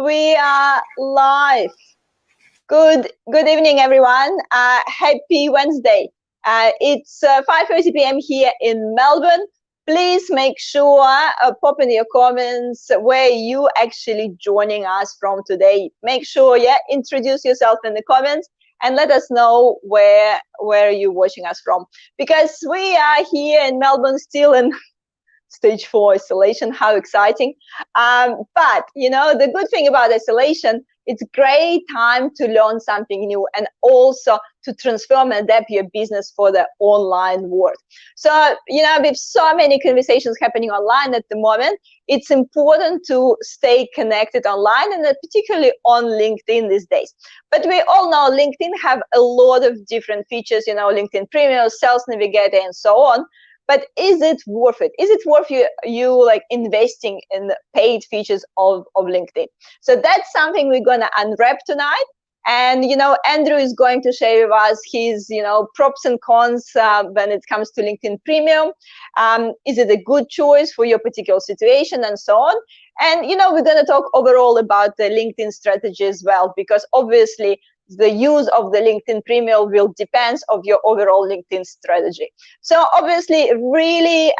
we are live. Good evening, everyone. Happy Wednesday. It's 5:30 p.m. here in Melbourne. Please make sure pop in your comments where you actually joining us from today. Make sure, introduce yourself in the comments and let us know where you're watching us from, because we are here in Melbourne still in stage 4 isolation. How exciting. But the good thing about isolation, it's a great time to learn something new and also to transform and adapt your business for the online world. So with so many conversations happening online at the moment, it's important to stay connected online, and particularly on LinkedIn these days. But we all know LinkedIn have a lot of different features, LinkedIn Premium, Sales Navigator, and so on. But is it worth it? Is it worth you like investing in the paid features of LinkedIn? So that's something we're going to unwrap tonight. And, Andrew is going to share with us his, props and cons when it comes to LinkedIn Premium. Is it a good choice for your particular situation and so on? And, we're going to talk overall about the LinkedIn strategy as well, because obviously the use of the LinkedIn Premium will depend on your overall LinkedIn strategy. So obviously, really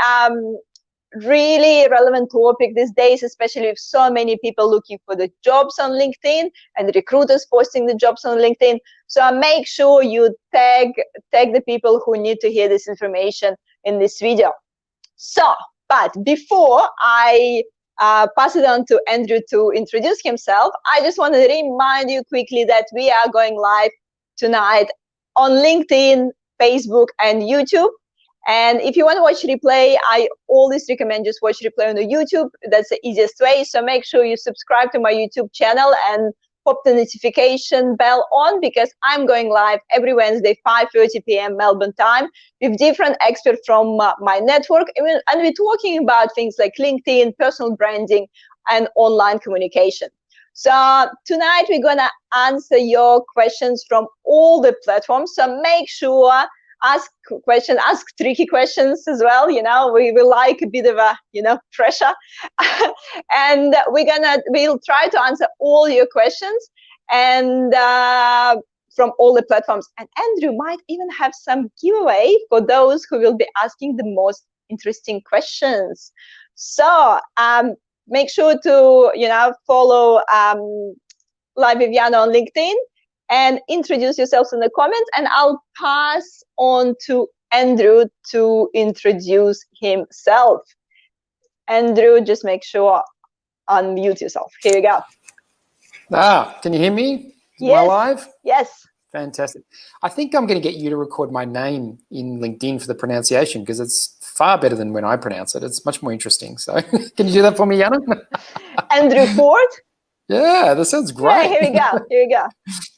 relevant topic these days, especially with so many people looking for the jobs on LinkedIn and recruiters posting the jobs on LinkedIn. So make sure you tag the people who need to hear this information in this video. So, but before I pass it on to Andrew to introduce himself, I just want to remind you quickly that we are going live tonight on LinkedIn, Facebook, and YouTube. And if you want to watch replay, I always recommend just watch replay on the YouTube. That's the easiest way. So make sure you subscribe to my YouTube channel and pop the notification bell on, because I'm going live every Wednesday, 5:30 p.m. Melbourne time, with different experts from my network. And we're talking about things like LinkedIn, personal branding, and online communication. So tonight we're going to answer your questions from all the platforms. So make sure ask tricky questions as well. We like a bit of a pressure. And we'll try to answer all your questions, and from all the platforms. And Andrew might even have some giveaway for those who will be asking the most interesting questions. So make sure to follow Live Viviana on LinkedIn and introduce yourselves in the comments, and I'll pass on to Andrew to introduce himself. Andrew, just make sure unmute yourself. Here you go. Can you hear me? Yes. Am I live? Yes. Fantastic. I think I'm going to get you to record my name in LinkedIn for the pronunciation, because it's far better than when I pronounce it. It's much more interesting. So can you do that for me, Yana? Andrew Ford? Yeah, that sounds great. Yeah, here we go.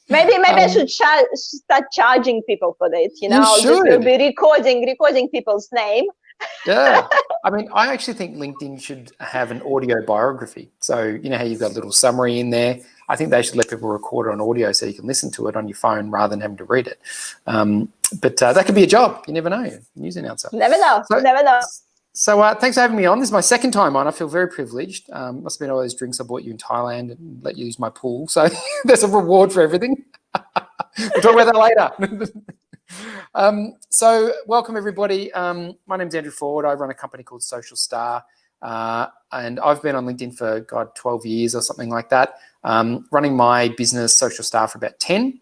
Maybe I should start charging people for it. We'll be recording people's name. Yeah. I mean, I actually think LinkedIn should have an audio biography. So how you've got a little summary in there. I think they should let people record it on audio so you can listen to it on your phone rather than having to read it. But that could be a job. You never know. News announcer. Never know. So thanks for having me on. This is my second time on. I feel very privileged. Must have been all those drinks I bought you in Thailand and let you use my pool. So there's a reward for everything. We'll talk about that later. So welcome, everybody. My name's Andrew Ford. I run a company called Social Star. And I've been on LinkedIn for, 12 years or something like that. Running my business, Social Star, for about 10.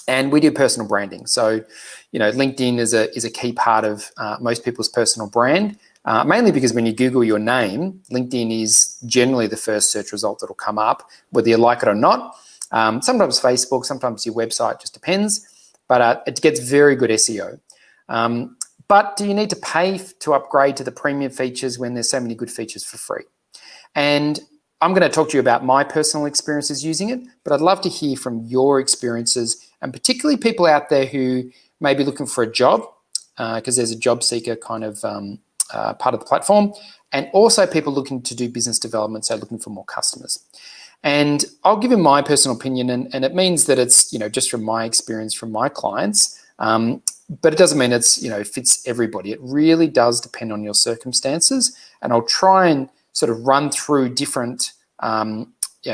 And we do personal branding. So, LinkedIn is a key part of most people's personal brand, mainly because when you Google your name, LinkedIn is generally the first search result that will come up, whether you like it or not. Sometimes Facebook, sometimes your website, just depends. But it gets very good SEO. But do you need to pay to upgrade to the premium features when there's so many good features for free? And I'm going to talk to you about my personal experiences using it, but I'd love to hear from your experiences, and particularly people out there who may be looking for a job, because there's a job seeker kind of part of the platform, and also people looking to do business development, so looking for more customers. And I'll give you my personal opinion, and it means that it's just from my experience from my clients, but it doesn't mean it's fits everybody. It really does depend on your circumstances, and I'll try and sort of run through different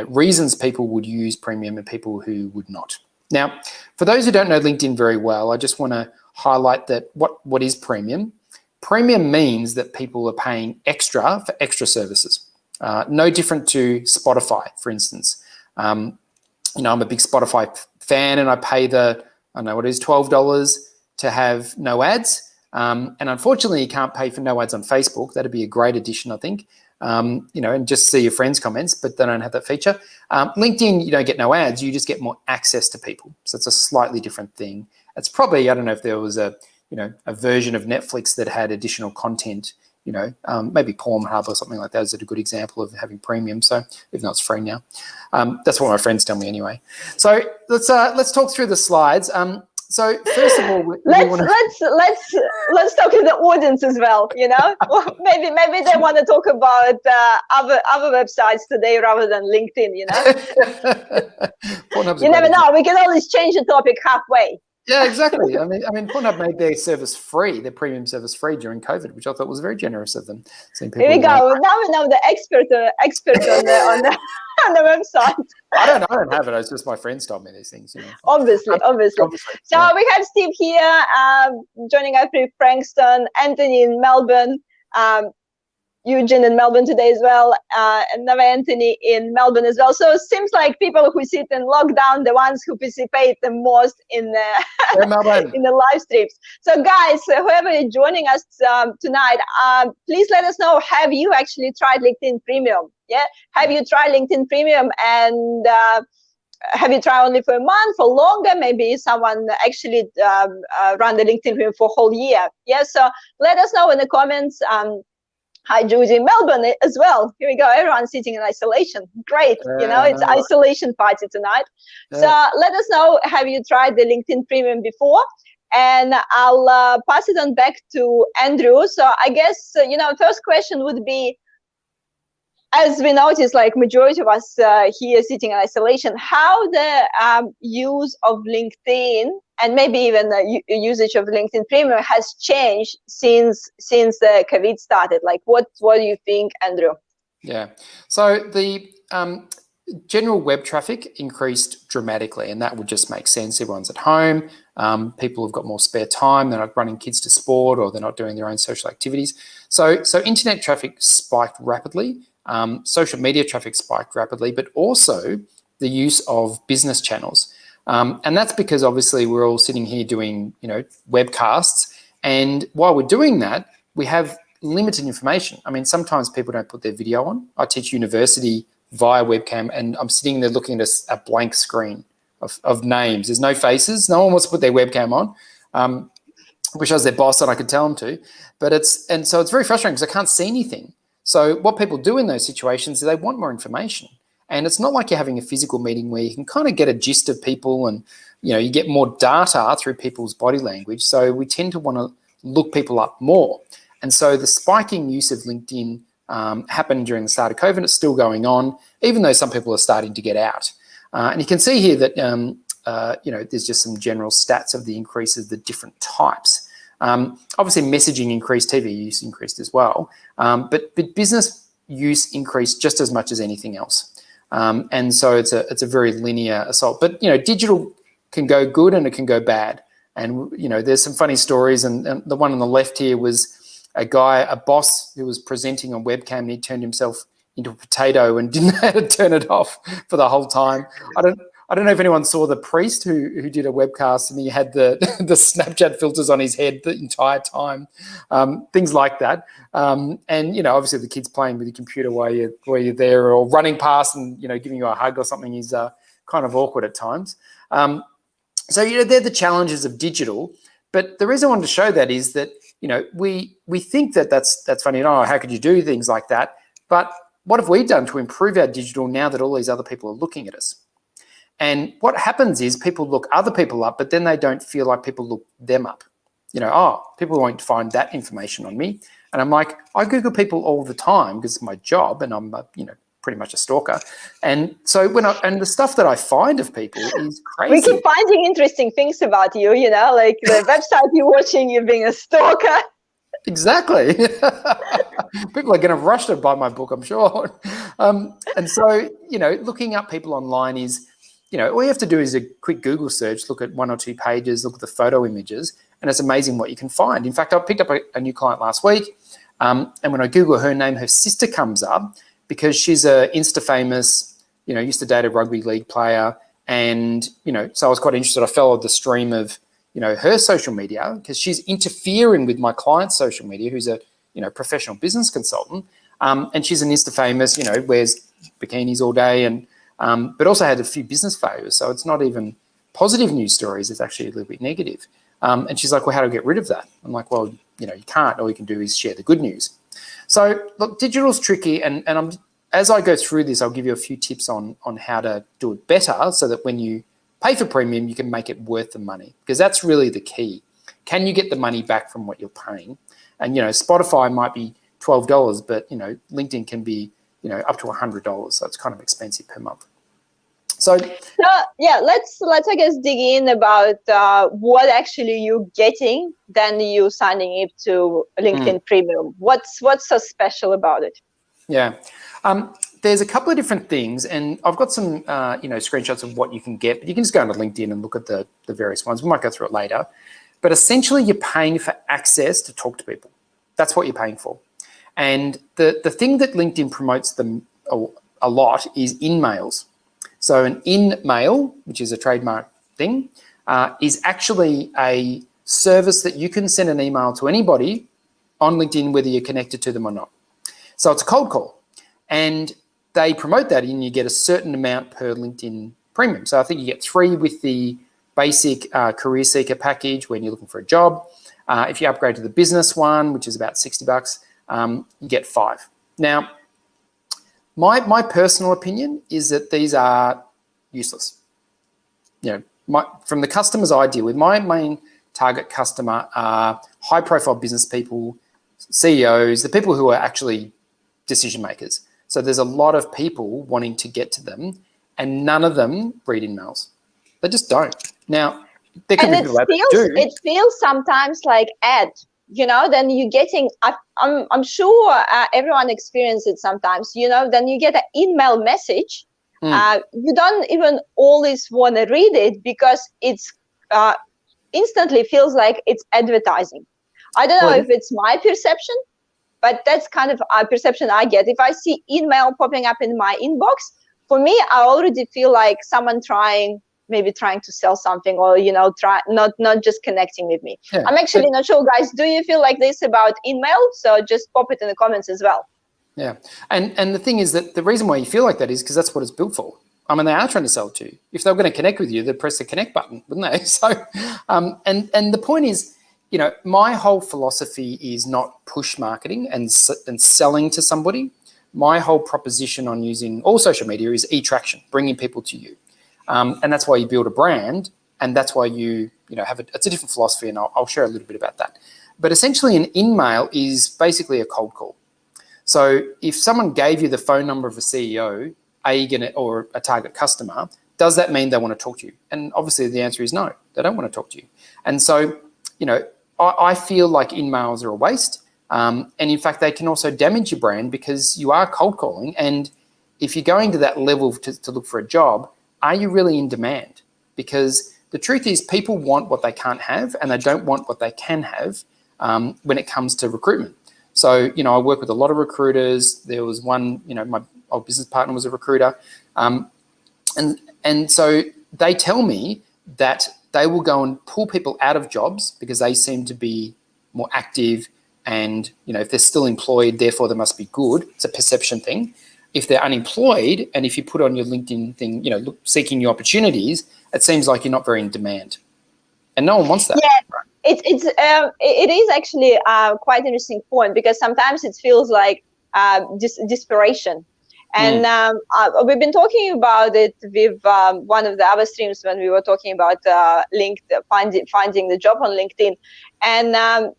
reasons people would use premium and people who would not. Now, for those who don't know LinkedIn very well, I just want to highlight that what is premium. Premium means that people are paying extra for extra services. No different to Spotify, for instance. I'm a big Spotify fan, and I pay I don't know what it is, $12 to have no ads. And unfortunately, you can't pay for no ads on Facebook. That'd be a great addition, I think. And just see your friends' comments, but they don't have that feature. LinkedIn, you don't get no ads. You just get more access to people. So it's a slightly different thing. It's probably, I don't know if there was a version of Netflix that had additional content, maybe Pornhub or something like that is a good example of having premium. So even though it's free now, that's what my friends tell me anyway. So let's talk through the slides. So first of all, let's talk to the audience as well. Well, maybe they want to talk about other websites today rather than LinkedIn. You never know. We can always change the topic halfway. Yeah, exactly. I mean, Pornhub made their service free, their premium service free during COVID, which I thought was very generous of them. Here we go. Now we know the expert on the website. I don't have it. It's just my friends told me these things. Obviously. So we have Steve here joining us from Frankston, Anthony in Melbourne, Eugene in Melbourne today as well, and another Anthony in Melbourne as well. So it seems like people who sit in lockdown, the ones who participate the most in the in the live streams. So guys, whoever is joining us tonight, please let us know, have you actually tried LinkedIn Premium? Yeah, have you tried LinkedIn Premium, and have you tried only for a month or longer? Maybe someone actually run the LinkedIn Premium for a whole year. Yeah, so let us know in the comments. Hi, Judy in Melbourne as well. Here we go. Everyone's sitting in isolation. Great. It's isolation party tonight. Yeah. So let us know, have you tried the LinkedIn Premium before? And I'll pass it on back to Andrew. So I guess, first question would be, as we noticed, like majority of us here sitting in isolation, how the use of LinkedIn and maybe even the usage of LinkedIn Premium has changed since the COVID started. Like, what do you think, Andrew? Yeah. So the general web traffic increased dramatically, and that would just make sense. Everyone's at home. People have got more spare time. They're not running kids to sport, or they're not doing their own social activities. So internet traffic spiked rapidly. Social media traffic spiked rapidly, but also the use of business channels. And that's because obviously we're all sitting here doing, webcasts. And while we're doing that, we have limited information. I mean, sometimes people don't put their video on. I teach university via webcam, and I'm sitting there looking at a blank screen of names. There's no faces. No one wants to put their webcam on. Wish I was their boss and I could tell them to. So it's very frustrating because I can't see anything. So what people do in those situations is they want more information. And it's not like you're having a physical meeting where you can kind of get a gist of people, and you get more data through people's body language. So we tend to want to look people up more. And so the spiking use of LinkedIn happened during the start of COVID. It's still going on, even though some people are starting to get out. And you can see here that there's just some general stats of the increase of the different types. Obviously, messaging increased, TV use increased as well, but business use increased just as much as anything else. And so it's a very linear assault. But digital can go good and it can go bad. And there's some funny stories. And the one on the left here was a boss who was presenting on webcam, and he turned himself into a potato and didn't know how to turn it off for the whole time. I don't know if anyone saw the priest who did a webcast, and he had the Snapchat filters on his head the entire time, things like that. And obviously the kids playing with the computer while you're there, or running past and giving you a hug or something is kind of awkward at times. So they're the challenges of digital. But the reason I wanted to show that is that we think that that's funny. How could you do things like that? But what have we done to improve our digital now that all these other people are looking at us? And what happens is people look other people up, but then they don't feel like people look them up. People won't find that information on me. And I'm like, I Google people all the time because it's my job, and I'm, pretty much a stalker. And so the stuff that I find of people is crazy. We keep finding interesting things about you, like the website you're watching, you being a stalker. Exactly. People are going to rush to buy my book, I'm sure. And And so, looking up people online is, all you have to do is a quick Google search, look at 1 or 2 pages, look at the photo images, and it's amazing what you can find. In fact, I picked up a new client last week, and when I Google her name, her sister comes up because she's a Insta famous, used to date a rugby league player. And, so I was quite interested. I followed the stream of, her social media because she's interfering with my client's social media, who's a, professional business consultant. And she's an Insta famous, wears bikinis all day and, but also had a few business failures. So it's not even positive news stories. It's actually a little bit negative. And she's like, well, how do I get rid of that? I'm like, well, you can't. All you can do is share the good news. So look, digital's tricky. And as I go through this, I'll give you a few tips on how to do it better so that when you pay for premium, you can make it worth the money, because that's really the key. Can you get the money back from what you're paying? And, Spotify might be $12, but, LinkedIn can be, up to $100. So it's kind of expensive per month. So yeah, let's I guess dig in about what actually you're getting than you signing up to LinkedIn Premium. What's so special about it? Yeah, there's a couple of different things, and I've got some screenshots of what you can get. But you can just go onto LinkedIn and look at the various ones. We might go through it later. But essentially, you're paying for access to talk to people. That's what you're paying for. And the thing that LinkedIn promotes them a lot is in-mails. So an in-mail, which is a trademark thing, is actually a service that you can send an email to anybody on LinkedIn, whether you're connected to them or not. So it's a cold call. And they promote that and you get a certain amount per LinkedIn Premium. So I think you get 3 with the basic career seeker package when you're looking for a job. If you upgrade to the business one, which is about $60, you get 5. Now, my personal opinion is that these are useless. From the customers I deal with, my main target customer are high-profile business people, CEOs, the people who are actually decision makers. So there's a lot of people wanting to get to them, and none of them read emails. They just don't. Now, there could be people that do. It feels sometimes like ad. Then you're getting, I'm sure everyone experiences it sometimes, then you get an email message. You don't even always want to read it because it's instantly feels like it's advertising. I don't know if it's my perception, but that's kind of a perception I get. If I see email popping up in my inbox, for me, I already feel like someone trying to sell something or, not just connecting with me. Yeah. I'm actually not sure, guys. Do you feel like this about email? So just pop it in the comments as well. Yeah. And the thing is that the reason why you feel like that is because that's what it's built for. I mean, they are trying to sell it to you. If they were going to connect with you, they'd press the connect button, wouldn't they? So, and the point is, my whole philosophy is not push marketing and selling to somebody. My whole proposition on using all social media is e-traction, bringing people to you. And that's why you build a brand, and that's why you have it's a different philosophy, and I'll share a little bit about that. But essentially, an in-mail is basically a cold call. So if someone gave you the phone number of a CEO, or a target customer, does that mean they want to talk to you? And obviously, the answer is no. They don't want to talk to you. And so, I feel like in-mails are a waste. And in fact, they can also damage your brand because you are cold calling. And if you're going to that level to look for a job, are you really in demand? Because the truth is people want what they can't have and they don't want what they can have when it comes to recruitment. So, I work with a lot of recruiters. There was one, my old business partner was a recruiter. And so they tell me that they will go and pull people out of jobs because they seem to be more active and, if they're still employed, therefore they must be good. It's a perception thing. If they're unemployed and if you put on your LinkedIn thing, seeking new opportunities, it seems like you're not very in demand. And no one wants that. Yeah, it is actually quite interesting point because sometimes it feels like desperation. And we've been talking about it with one of the other streams when we were talking about finding the job on LinkedIn. And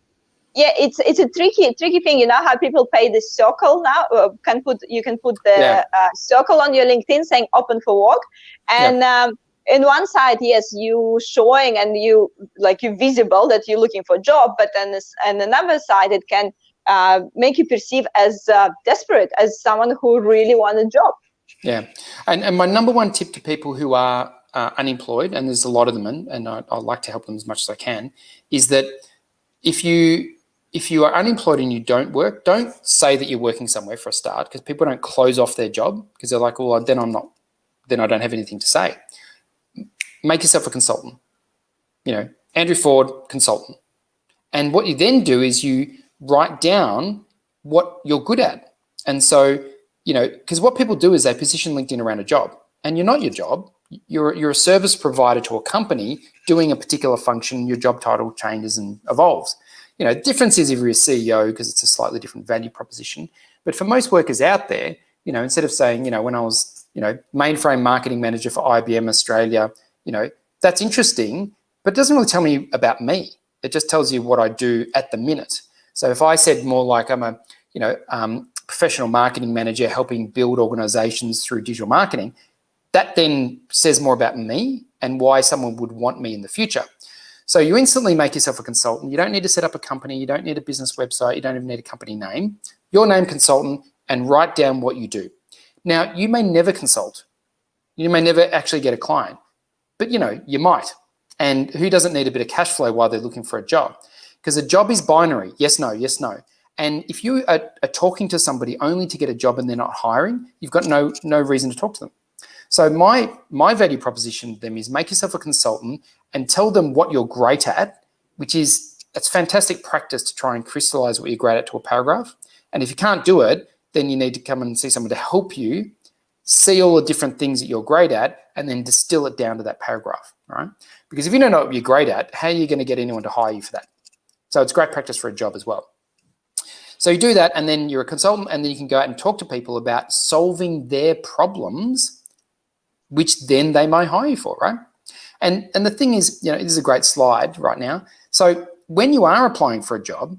it's a tricky thing. You know how people pay the circle now? You can put the circle on your LinkedIn saying open for work. And in one side, yes, you showing and you're visible that you're looking for a job, but then and another side, it can make you perceive as desperate, as someone who really wants a job. Yeah. And my number one tip to people who are unemployed, and there's a lot of them, and I like to help them as much as I can, is that if you are unemployed and you don't work, don't say that you're working somewhere for a start, because people don't close off their job because they're like, well, then I don't have anything to say. Make yourself a consultant. Andrew Ford, consultant. And what you then do is you write down what you're good at. And so, because what people do is they position LinkedIn around a job, and you're not your job. You're a service provider to a company doing a particular function. Your job title changes and evolves. The difference is if you're a CEO, because it's a slightly different value proposition. But for most workers out there, instead of saying, when I was, mainframe marketing manager for IBM Australia, that's interesting, but it doesn't really tell me about me. It just tells you what I do at the minute. So if I said more like I'm a, professional marketing manager helping build organizations through digital marketing, that then says more about me and why someone would want me in the future. So you instantly make yourself a consultant. You don't need to set up a company. You don't need a business website. You don't even need a company name. Your name consultant, and write down what you do. Now, you may never consult. You may never actually get a client, but you might. And who doesn't need a bit of cash flow while they're looking for a job? Because a job is binary. Yes, no, yes, no. And if you are talking to somebody only to get a job and they're not hiring, you've got no reason to talk to them. So my value proposition to them is make yourself a consultant and tell them what you're great at, it's fantastic practice to try and crystallize what you're great at to a paragraph. And if you can't do it, then you need to come and see someone to help you see all the different things that you're great at and then distill it down to that paragraph, right? Because if you don't know what you're great at, how are you going to get anyone to hire you for that? So it's great practice for a job as well. So you do that, and then you're a consultant, and then you can go out and talk to people about solving their problems, which then they might hire you for, right? And the thing is, this is a great slide right now. So when you are applying for a job,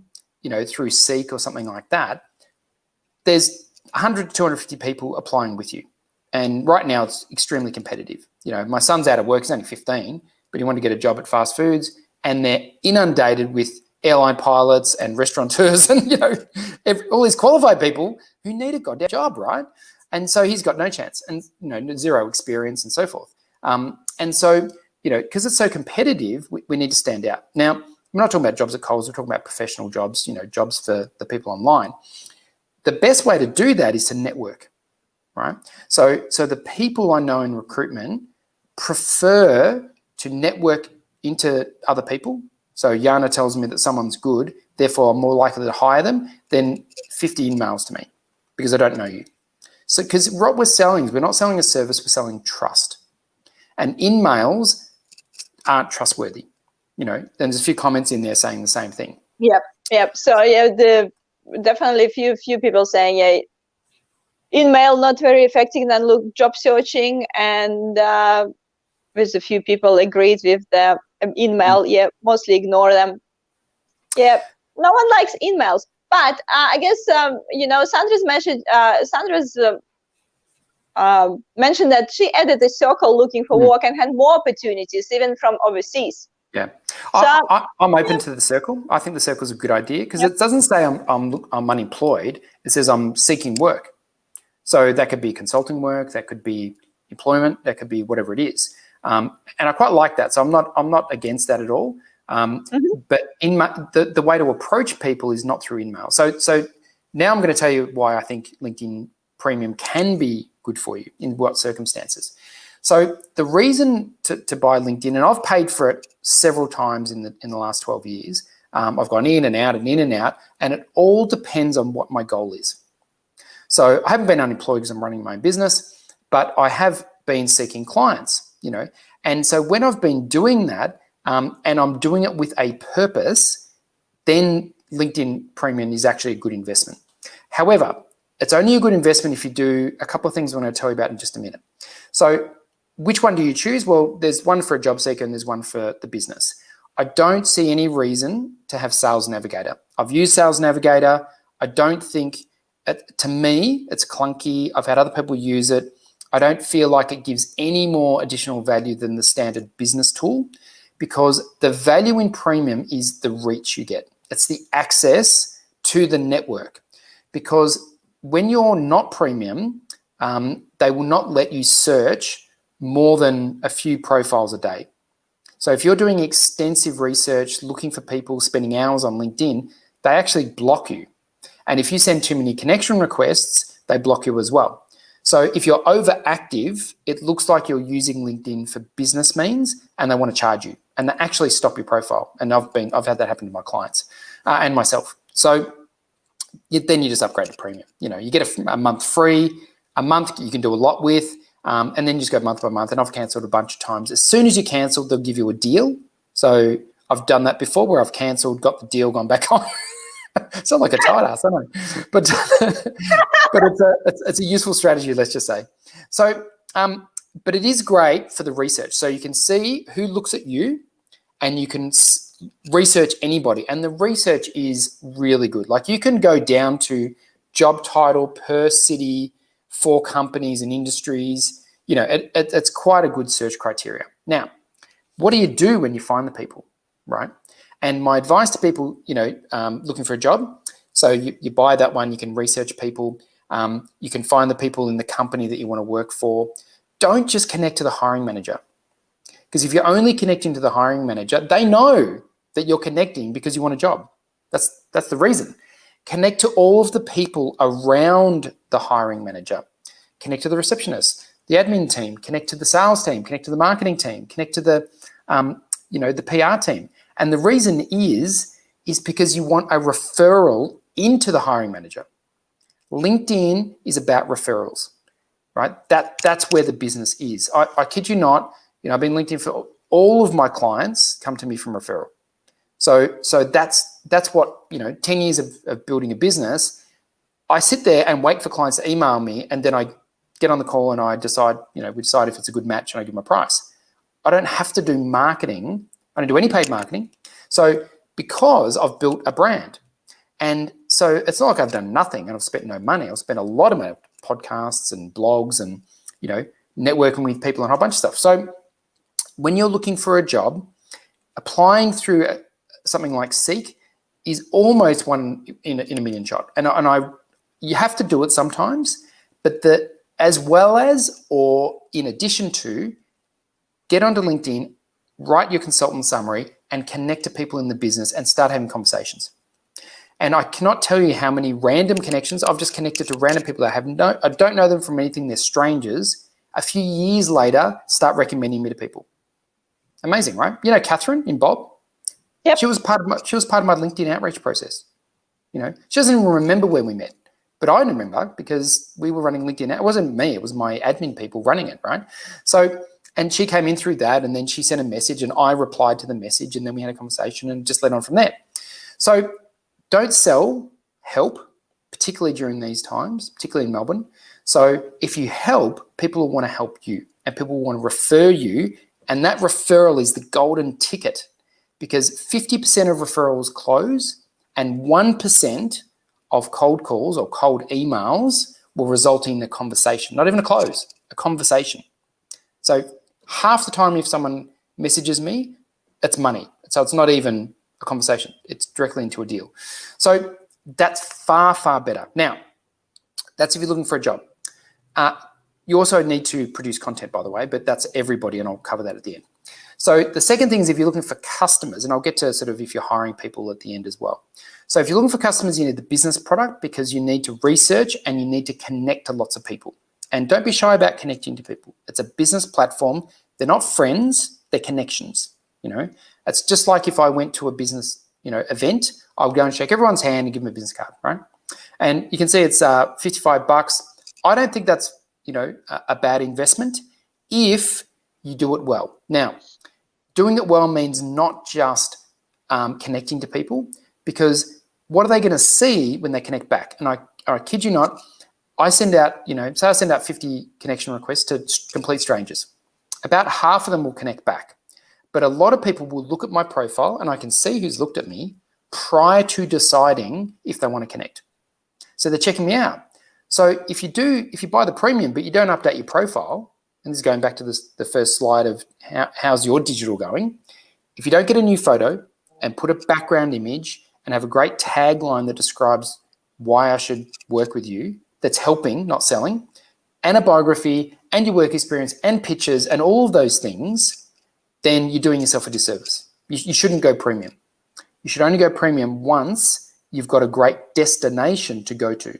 through Seek or something like that, there's 100 to 250 people applying with you. And right now it's extremely competitive. My son's out of work, he's only 15, but he wanted to get a job at fast foods, and they're inundated with airline pilots and restaurateurs and, all these qualified people who need a goddamn job, right? And so he's got no chance and, zero experience and so forth. And so, because it's so competitive, we need to stand out. Now, we're not talking about jobs at Coles, we're talking about professional jobs, jobs for the people online. The best way to do that is to network, right? So the people I know in recruitment prefer to network into other people. So Yana tells me that someone's good, therefore I'm more likely to hire them than 50 emails to me because I don't know you. So because what we're selling is we're not selling a service, we're selling trust. And emails aren't trustworthy. There's a few comments in there saying the same thing. Yep. So definitely few people saying email not very effective than job searching, and with a few people agreed with the email. Mostly ignore them. No one likes emails, but I guess Sandra's mentioned that she added a circle looking for work and had more opportunities even from overseas. Yeah, so, I'm open to the circle. I think the circle is a good idea because it doesn't say I'm unemployed. It says I'm seeking work. So that could be consulting work, that could be employment, that could be whatever it is. And I quite like that. So I'm not against that at all. But the way to approach people is not through email. So now I'm going to tell you why I think LinkedIn Premium can be good for you in what circumstances. So the reason to buy LinkedIn, and I've paid for it several times in the last 12 years. I've gone in and out, and it all depends on what my goal is. So I haven't been unemployed because I'm running my own business, but I have been seeking clients, And so when I've been doing that, and I'm doing it with a purpose, then LinkedIn Premium is actually a good investment. However, it's only a good investment if you do a couple of things I'm going to tell you about in just a minute. So which one do you choose? Well, there's one for a job seeker and there's one for the business. I don't see any reason to have Sales Navigator. I've used Sales Navigator. I don't think, to me, it's clunky. I've had other people use it. I don't feel like it gives any more additional value than the standard business tool, because the value in Premium is the reach you get. It's the access to the network. Because when you're not Premium, they will not let you search more than a few profiles a day. So if you're doing extensive research, looking for people, spending hours on LinkedIn, they actually block you. And if you send too many connection requests, they block you as well. So if you're overactive, it looks like you're using LinkedIn for business means, and they want to charge you, and they actually stop your profile. And I've had that happen to my clients and myself. So then you just upgrade to premium. You get a month free, a month you can do a lot with, and then you just go month by month. And I've cancelled a bunch of times. As soon as you cancel, they'll give you a deal. So I've done that before, where I've cancelled, got the deal, gone back on. Sound like a tight ass, don't I? But it's a useful strategy, let's just say. So, but it is great for the research. So you can see who looks at you, and you can research anybody. And the research is really good. Like, you can go down to job title per city for companies and industries. It's quite a good search criteria. Now, what do you do when you find the people, right? And my advice to people, looking for a job, so you buy that one, you can research people, you can find the people in the company that you want to work for. Don't just connect to the hiring manager, because if you're only connecting to the hiring manager, they know that you're connecting because you want a job. That's the reason. Connect to all of the people around the hiring manager. Connect to the receptionist, the admin team, connect to the sales team, connect to the marketing team, connect to the PR team. And the reason is because you want a referral into the hiring manager. LinkedIn is about referrals, right? That's where the business is. I kid you not, I've been LinkedIn for all of my clients come to me from referral. So that's what, 10 years of building a business. I sit there and wait for clients to email me, and then I get on the call and I decide, we decide if it's a good match, and I give my price. I don't have to do marketing. I don't do any paid marketing. So because I've built a brand. And so it's not like I've done nothing and I've spent no money. I've spent a lot of money on podcasts and blogs and, networking with people and a whole bunch of stuff. So when you're looking for a job, applying through something like Seek is almost one in a million shot. And you have to do it sometimes, but as well as, or in addition to, get onto LinkedIn, write your consultant summary, and connect to people in the business and start having conversations. And I cannot tell you how many random connections I've just connected to random people that I don't know them from anything. They're strangers. A few years later, start recommending me to people. Amazing, right? Catherine in Bob. Yep. She was part of my LinkedIn outreach process. She doesn't even remember when we met, but I remember because we were running LinkedIn. It wasn't me; it was my admin people running it, right? So. And she came in through that, and then she sent a message, and I replied to the message, and then we had a conversation and just led on from there. So don't sell, help, particularly during these times, particularly in Melbourne. So if you help, people will want to help you, and people will want to refer you, and that referral is the golden ticket, because 50% of referrals close, and 1% of cold calls or cold emails will result in a conversation, not even a close, a conversation. So half the time if someone messages me, it's money. So it's not even a conversation. It's directly into a deal. So that's far, far better. Now, that's if you're looking for a job. You also need to produce content, by the way, but that's everybody, and I'll cover that at the end. So the second thing is if you're looking for customers, and I'll get to sort of if you're hiring people at the end as well. So if you're looking for customers, you need the business product, because you need to research and you need to connect to lots of people. And don't be shy about connecting to people. It's a business platform. They're not friends, they're connections. It's just like if I went to a business, event, I would go and shake everyone's hand and give them a business card, right? And you can see it's $55. I don't think that's, a bad investment if you do it well. Now, doing it well means not just connecting to people, because what are they going to see when they connect back? And I kid you not, I send out, say I send out 50 connection requests to complete strangers. About half of them will connect back. But a lot of people will look at my profile, and I can see who's looked at me prior to deciding if they want to connect. So they're checking me out. So if you buy the premium, but you don't update your profile, and this is going back to the first slide of how's your digital going, if you don't get a new photo and put a background image and have a great tagline that describes why I should work with you, that's helping, not selling, and a biography and your work experience and pictures and all of those things, then you're doing yourself a disservice. You shouldn't go premium. You should only go premium once you've got a great destination to go to.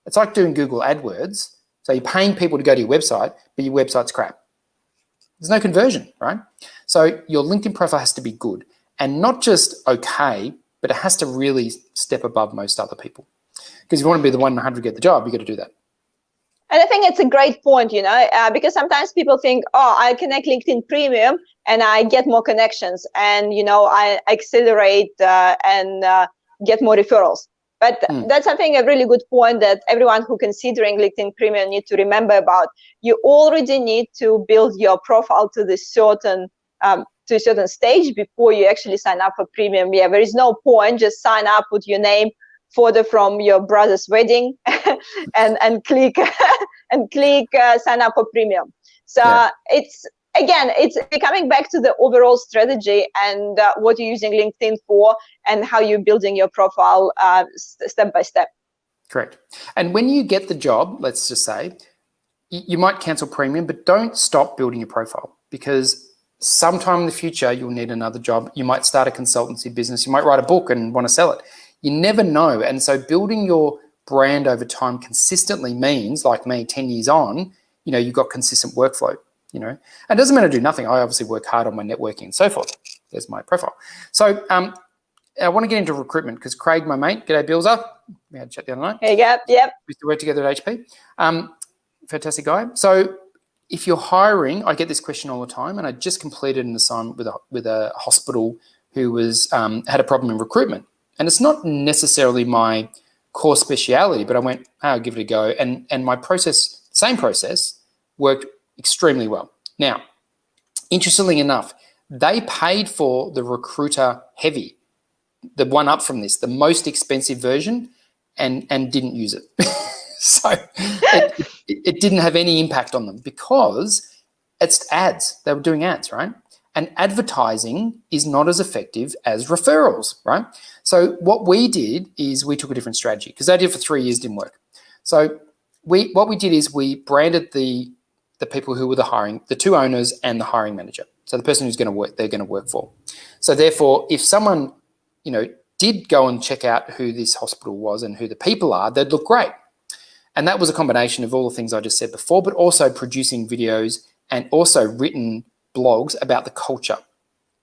It's like doing Google AdWords. So you're paying people to go to your website, but your website's crap. There's no conversion, right? So your LinkedIn profile has to be good, and not just okay, but it has to really step above most other people. Because if you want to be the 1 in 100 get the job, you got to do that. And I think it's a great point, because sometimes people think, oh, I connect LinkedIn Premium and I get more connections and, I accelerate and get more referrals. But that's, I think, a really good point that everyone who considering LinkedIn Premium need to remember about. You already need to build your profile to this certain stage before you actually sign up for Premium. Yeah, there is no point just sign up with your name, photo from your brother's wedding, and click sign up for Premium. So it's coming back to the overall strategy and what you're using LinkedIn for and how you're building your profile step by step. Correct. And when you get the job, let's just say, you might cancel Premium, but don't stop building your profile, because sometime in the future you'll need another job. You might start a consultancy business. You might write a book and want to sell it. You never know. And so building your brand over time consistently means, like me, 10 years on, you've got consistent workflow, And it doesn't mean I do nothing. I obviously work hard on my networking and so forth. There's my profile. So I want to get into recruitment because Craig, my mate, g'day Bilza. We had a chat the other night. There you go. Yep. We used to work together at HP. Fantastic guy. So if you're hiring, I get this question all the time, and I just completed an assignment with a hospital who was had a problem in recruitment. And it's not necessarily my core speciality, but I went, I'll give it a go. And my process, same process, worked extremely well. Now, interestingly enough, they paid for the Recruiter Heavy, the one up from this, the most expensive version, and didn't use it. So it didn't have any impact on them because it's ads. They were doing ads, right? And advertising is not as effective as referrals, right? So what we did is we took a different strategy because they did it for 3 years, didn't work. So what we did is we branded the people who were the two owners and the hiring manager. So the person who's going to work, they're going to work for. So therefore, if someone, did go and check out who this hospital was and who the people are, they'd look great. And that was a combination of all the things I just said before, but also producing videos and also written blogs about the culture,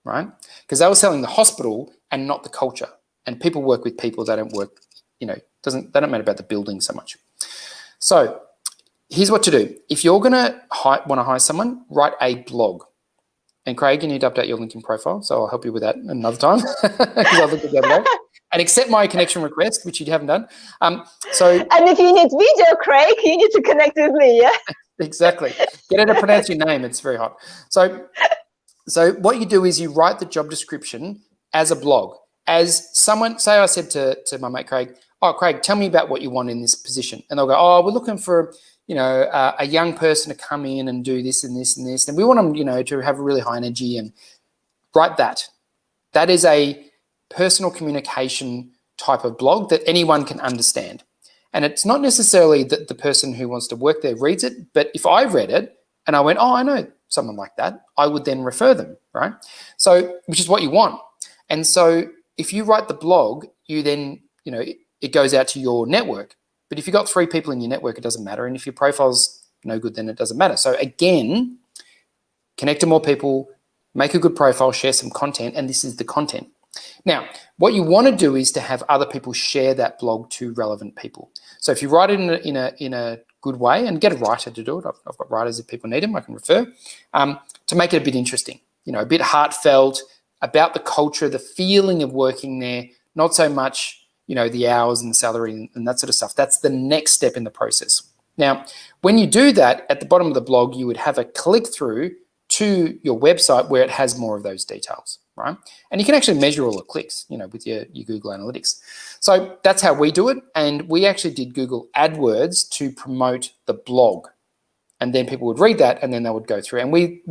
right? Because they were selling the hospital and not the culture. And people work with people. They don't work, they don't matter about the building so much. So here's what to do. If you're going to want to hire someone, write a blog. And Craig, you need to update your LinkedIn profile, so I'll help you with that another time because I looked at the other day. And accept my connection request, which you haven't done. And if you need video, Craig, you need to connect with me, yeah? Exactly. Get her to pronounce your name. It's very hot. So what you do is you write the job description as a blog. As someone, say I said to my mate Craig, oh, Craig, tell me about what you want in this position. And they'll go, oh, we're looking for, a young person to come in and do this and this and this. And we want them, to have really high energy, and write that. That is a personal communication type of blog that anyone can understand. And it's not necessarily that the person who wants to work there reads it, but if I read it and I went, oh, I know someone like that, I would then refer them, right? So, which is what you want. And so if you write the blog, you then, it goes out to your network. But if you've got 3 people in your network, it doesn't matter. And if your profile's no good, then it doesn't matter. So again, connect to more people, make a good profile, share some content, and this is the content. Now, what you want to do is to have other people share that blog to relevant people. So if you write it in a good way, and get a writer to do it, I've got writers if people need them, I can refer, to make it a bit interesting, a bit heartfelt, about the culture, the feeling of working there, not so much, the hours and the salary and that sort of stuff. That's the next step in the process. Now, when you do that, at the bottom of the blog, you would have a click through to your website where it has more of those details, right? And you can actually measure all the clicks, with your Google Analytics. So that's how we do it. And we actually did Google AdWords to promote the blog. And then people would read that and then they would go through. And we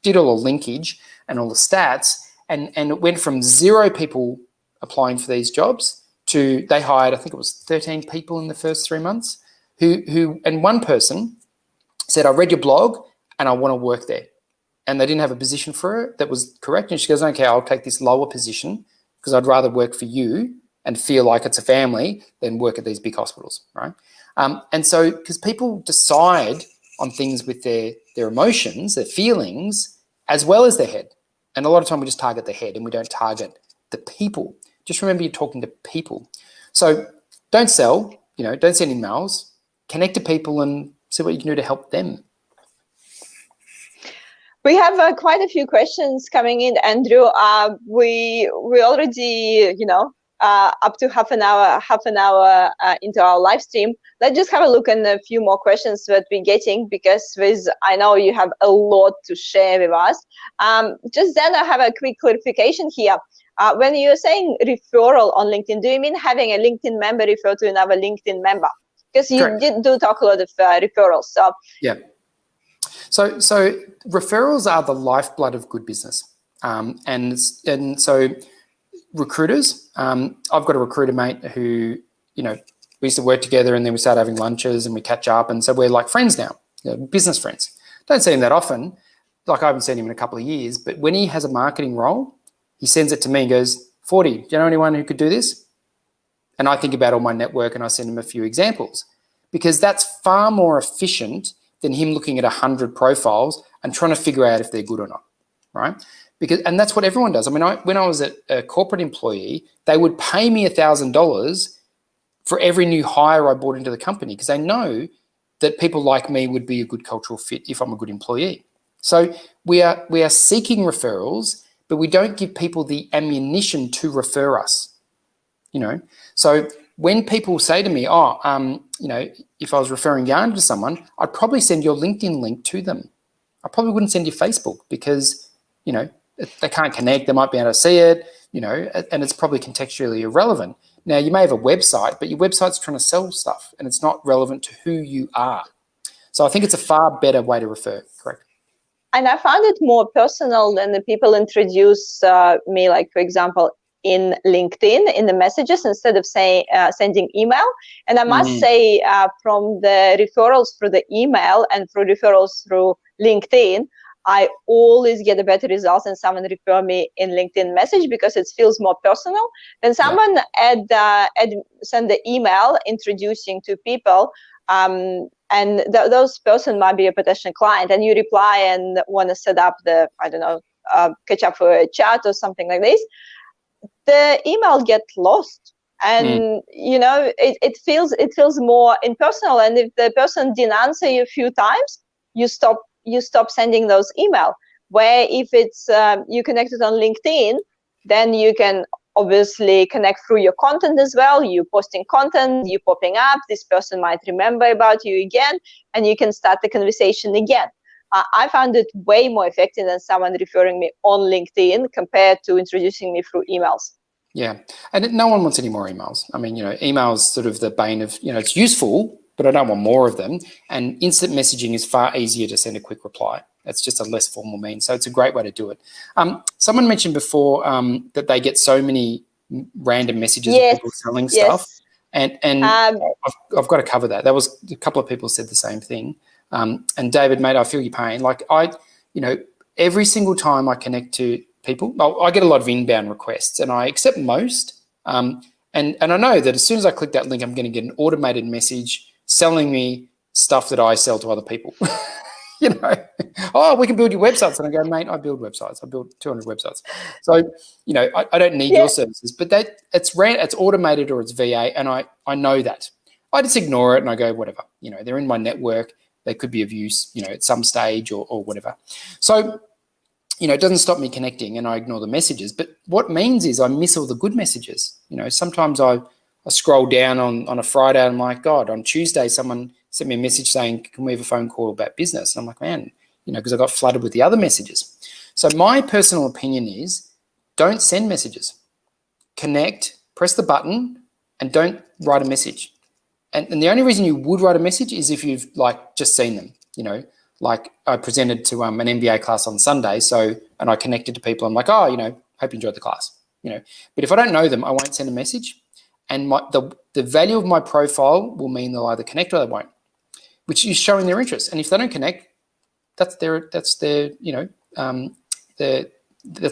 did all the linkage and all the stats, and it went from 0 people applying for these jobs to they hired, I think it was 13 people in the first 3 months, who and one person said, I read your blog and I want to work there. And they didn't have a position for her that was correct. And she goes, okay, I'll take this lower position because I'd rather work for you and feel like it's a family than work at these big hospitals, right? And so, because people decide on things with their emotions, their feelings, as well as their head. And a lot of time we just target the head and we don't target the people. Just remember you're talking to people. So don't sell, don't send emails, connect to people and see what you can do to help them. We have quite a few questions coming in, Andrew. We already, up to half an hour into our live stream. Let's just have a look at a few more questions that we're getting, because I know you have a lot to share with us. Just then I have a quick clarification here. When you're saying referral on LinkedIn, do you mean having a LinkedIn member refer to another LinkedIn member? Because you do talk a lot of referrals. So yeah. So referrals are the lifeblood of good business. And so recruiters, I've got a recruiter mate who, we used to work together and then we started having lunches and we catch up. And so we're like friends now, business friends. Don't see him that often. Like I haven't seen him in a couple of years, but when he has a marketing role, he sends it to me and goes, 40, do you know anyone who could do this? And I think about all my network and I send him a few examples, because that's far more efficient than him looking at 100 profiles and trying to figure out if they're good or not, right? And that's what everyone does. I mean, when I was a corporate employee, they would pay me $1,000 for every new hire I brought into the company, because they know that people like me would be a good cultural fit if I'm a good employee. So we are seeking referrals, but we don't give people the ammunition to refer us, So when people say to me, if I was referring Yarn to someone, I'd probably send your LinkedIn link to them. I probably wouldn't send you Facebook because, they can't connect. They might be able to see it, and it's probably contextually irrelevant. Now, you may have a website, but your website's trying to sell stuff and it's not relevant to who you are. So I think it's a far better way to refer, correct? And I found it more personal than the people introduce me, like, for example, in LinkedIn, in the messages, instead of sending email. And I must say, from the referrals through the email and through referrals through LinkedIn, I always get a better result than someone refer me in LinkedIn message, because it feels more personal. Then someone send the email introducing to people, and those person might be a potential client, and you reply and want to set up catch up for a chat or something like this. The email get lost, and it feels more impersonal. And if the person didn't answer you a few times, you stop sending those email. Where if it's you connected on LinkedIn, then you can obviously connect through your content as well. You posting content, you popping up, this person might remember about you again, and you can start the conversation again. I found it way more effective than someone referring me on LinkedIn compared to introducing me through emails. Yeah, and no one wants any more emails. I mean, emails sort of the bane of, it's useful, but I don't want more of them. And instant messaging is far easier to send a quick reply. It's just a less formal means. So it's a great way to do it. Someone mentioned before that they get so many random messages of people selling stuff. And I've got to cover that. That was a couple of people said the same thing. And David, mate, I feel your pain. Like every single time I connect to people, I get a lot of inbound requests and I accept most. And I know that as soon as I click that link, I'm going to get an automated message selling me stuff that I sell to other people. We can build your websites. And I go, mate, I build websites. I build 200 websites. So, I don't need your services, but it's automated or it's VA. And I know that. I just ignore it and I go, whatever, they're in my network. They could be of use, at some stage or whatever. So, it doesn't stop me connecting and I ignore the messages. But what it means is I miss all the good messages. Sometimes I scroll down on a Friday and I'm like, God, on Tuesday, someone sent me a message saying, can we have a phone call about business? And I'm like, man, because I got flooded with the other messages. So my personal opinion is don't send messages. Connect, press the button and don't write a message. And the only reason you would write a message is if you've just seen them, like I presented to an MBA class on Sunday. And I connected to people. I'm like, hope you enjoyed the class, But if I don't know them, I won't send a message. And the value of my profile will mean they'll either connect or they won't. which is showing their interest. And if they don't connect, that's their that's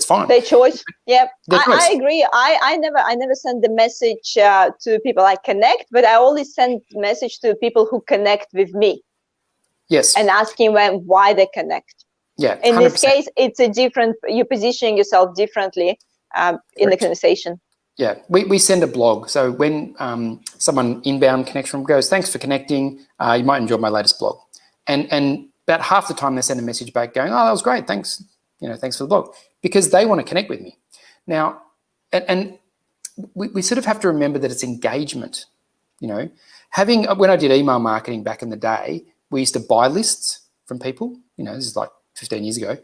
fine. Their choice. Yeah, Their choice. I agree. I never send the message to people I connect, but I always send message to people who connect with me. Yes. And asking them why they connect. Yeah. 100%. In this case, it's a different. You're positioning yourself differently in the conversation. Yeah, we send a blog. So when someone inbound connects from goes, thanks for connecting. You might enjoy my latest blog, and about half the time they send a message back going, oh, that was great, thanks. Thanks for the blog, because they want to connect with me. Now, and we sort of have to remember that it's engagement. When I did email marketing back in the day, we used to buy lists from people. This is like 15 years ago.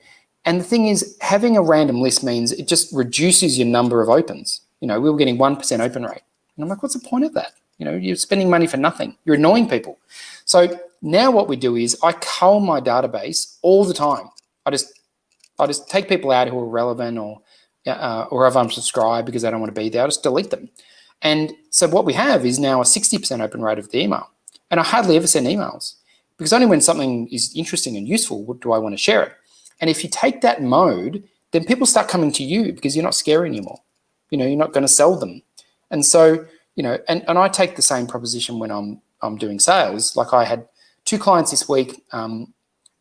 And the thing is, having a random list means it just reduces your number of opens. We were getting 1% open rate. And I'm like, what's the point of that? You're spending money for nothing. You're annoying people. So now what we do is I cull my database all the time. I just take people out who are relevant or have unsubscribed because they don't want to be there. I just delete them. And so what we have is now a 60% open rate of the email. And I hardly ever send emails because only when something is interesting and useful do I want to share it. And if you take that mode, then people start coming to you because you're not scary anymore. You're not going to sell them. And so, and I take the same proposition when I'm doing sales. Like I had 2 clients this week. I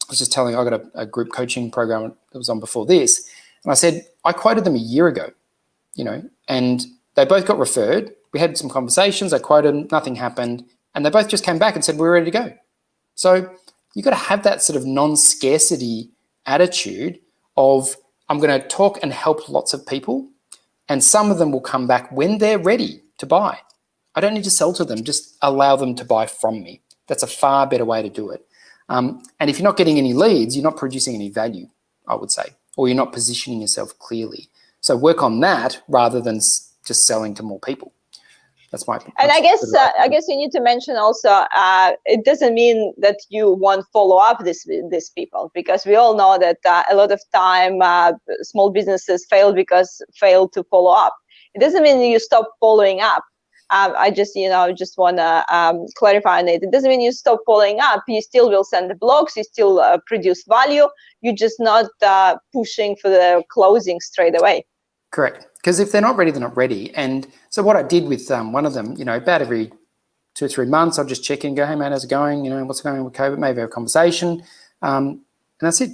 was just telling, I got a group coaching program that was on before this. And I said, I quoted them a year ago, and they both got referred. We had some conversations. I quoted them, nothing happened. And they both just came back and said, we're ready to go. So you've got to have that sort of non-scarcity attitude of, I'm going to talk and help lots of people. And some of them will come back when they're ready to buy. I don't need to sell to them, just allow them to buy from me. That's a far better way to do it. And if you're not getting any leads, you're not producing any value, I would say, or you're not positioning yourself clearly. So work on that rather than just selling to more people. That's my. And I guess you need to mention also, it doesn't mean that you won't follow up these people, because we all know that a lot of time small businesses fail to follow up. It doesn't mean you stop following up. I just want to clarify on it. It doesn't mean you stop following up. You still will send the blogs. You still produce value. You're just not pushing for the closing straight away. Correct. Because if they're not ready, they're not ready. And so what I did with one of them, about every 2 or 3 months, I'll just check in, go, hey, man, how's it going? What's going on with COVID? Maybe have a conversation. And that's it.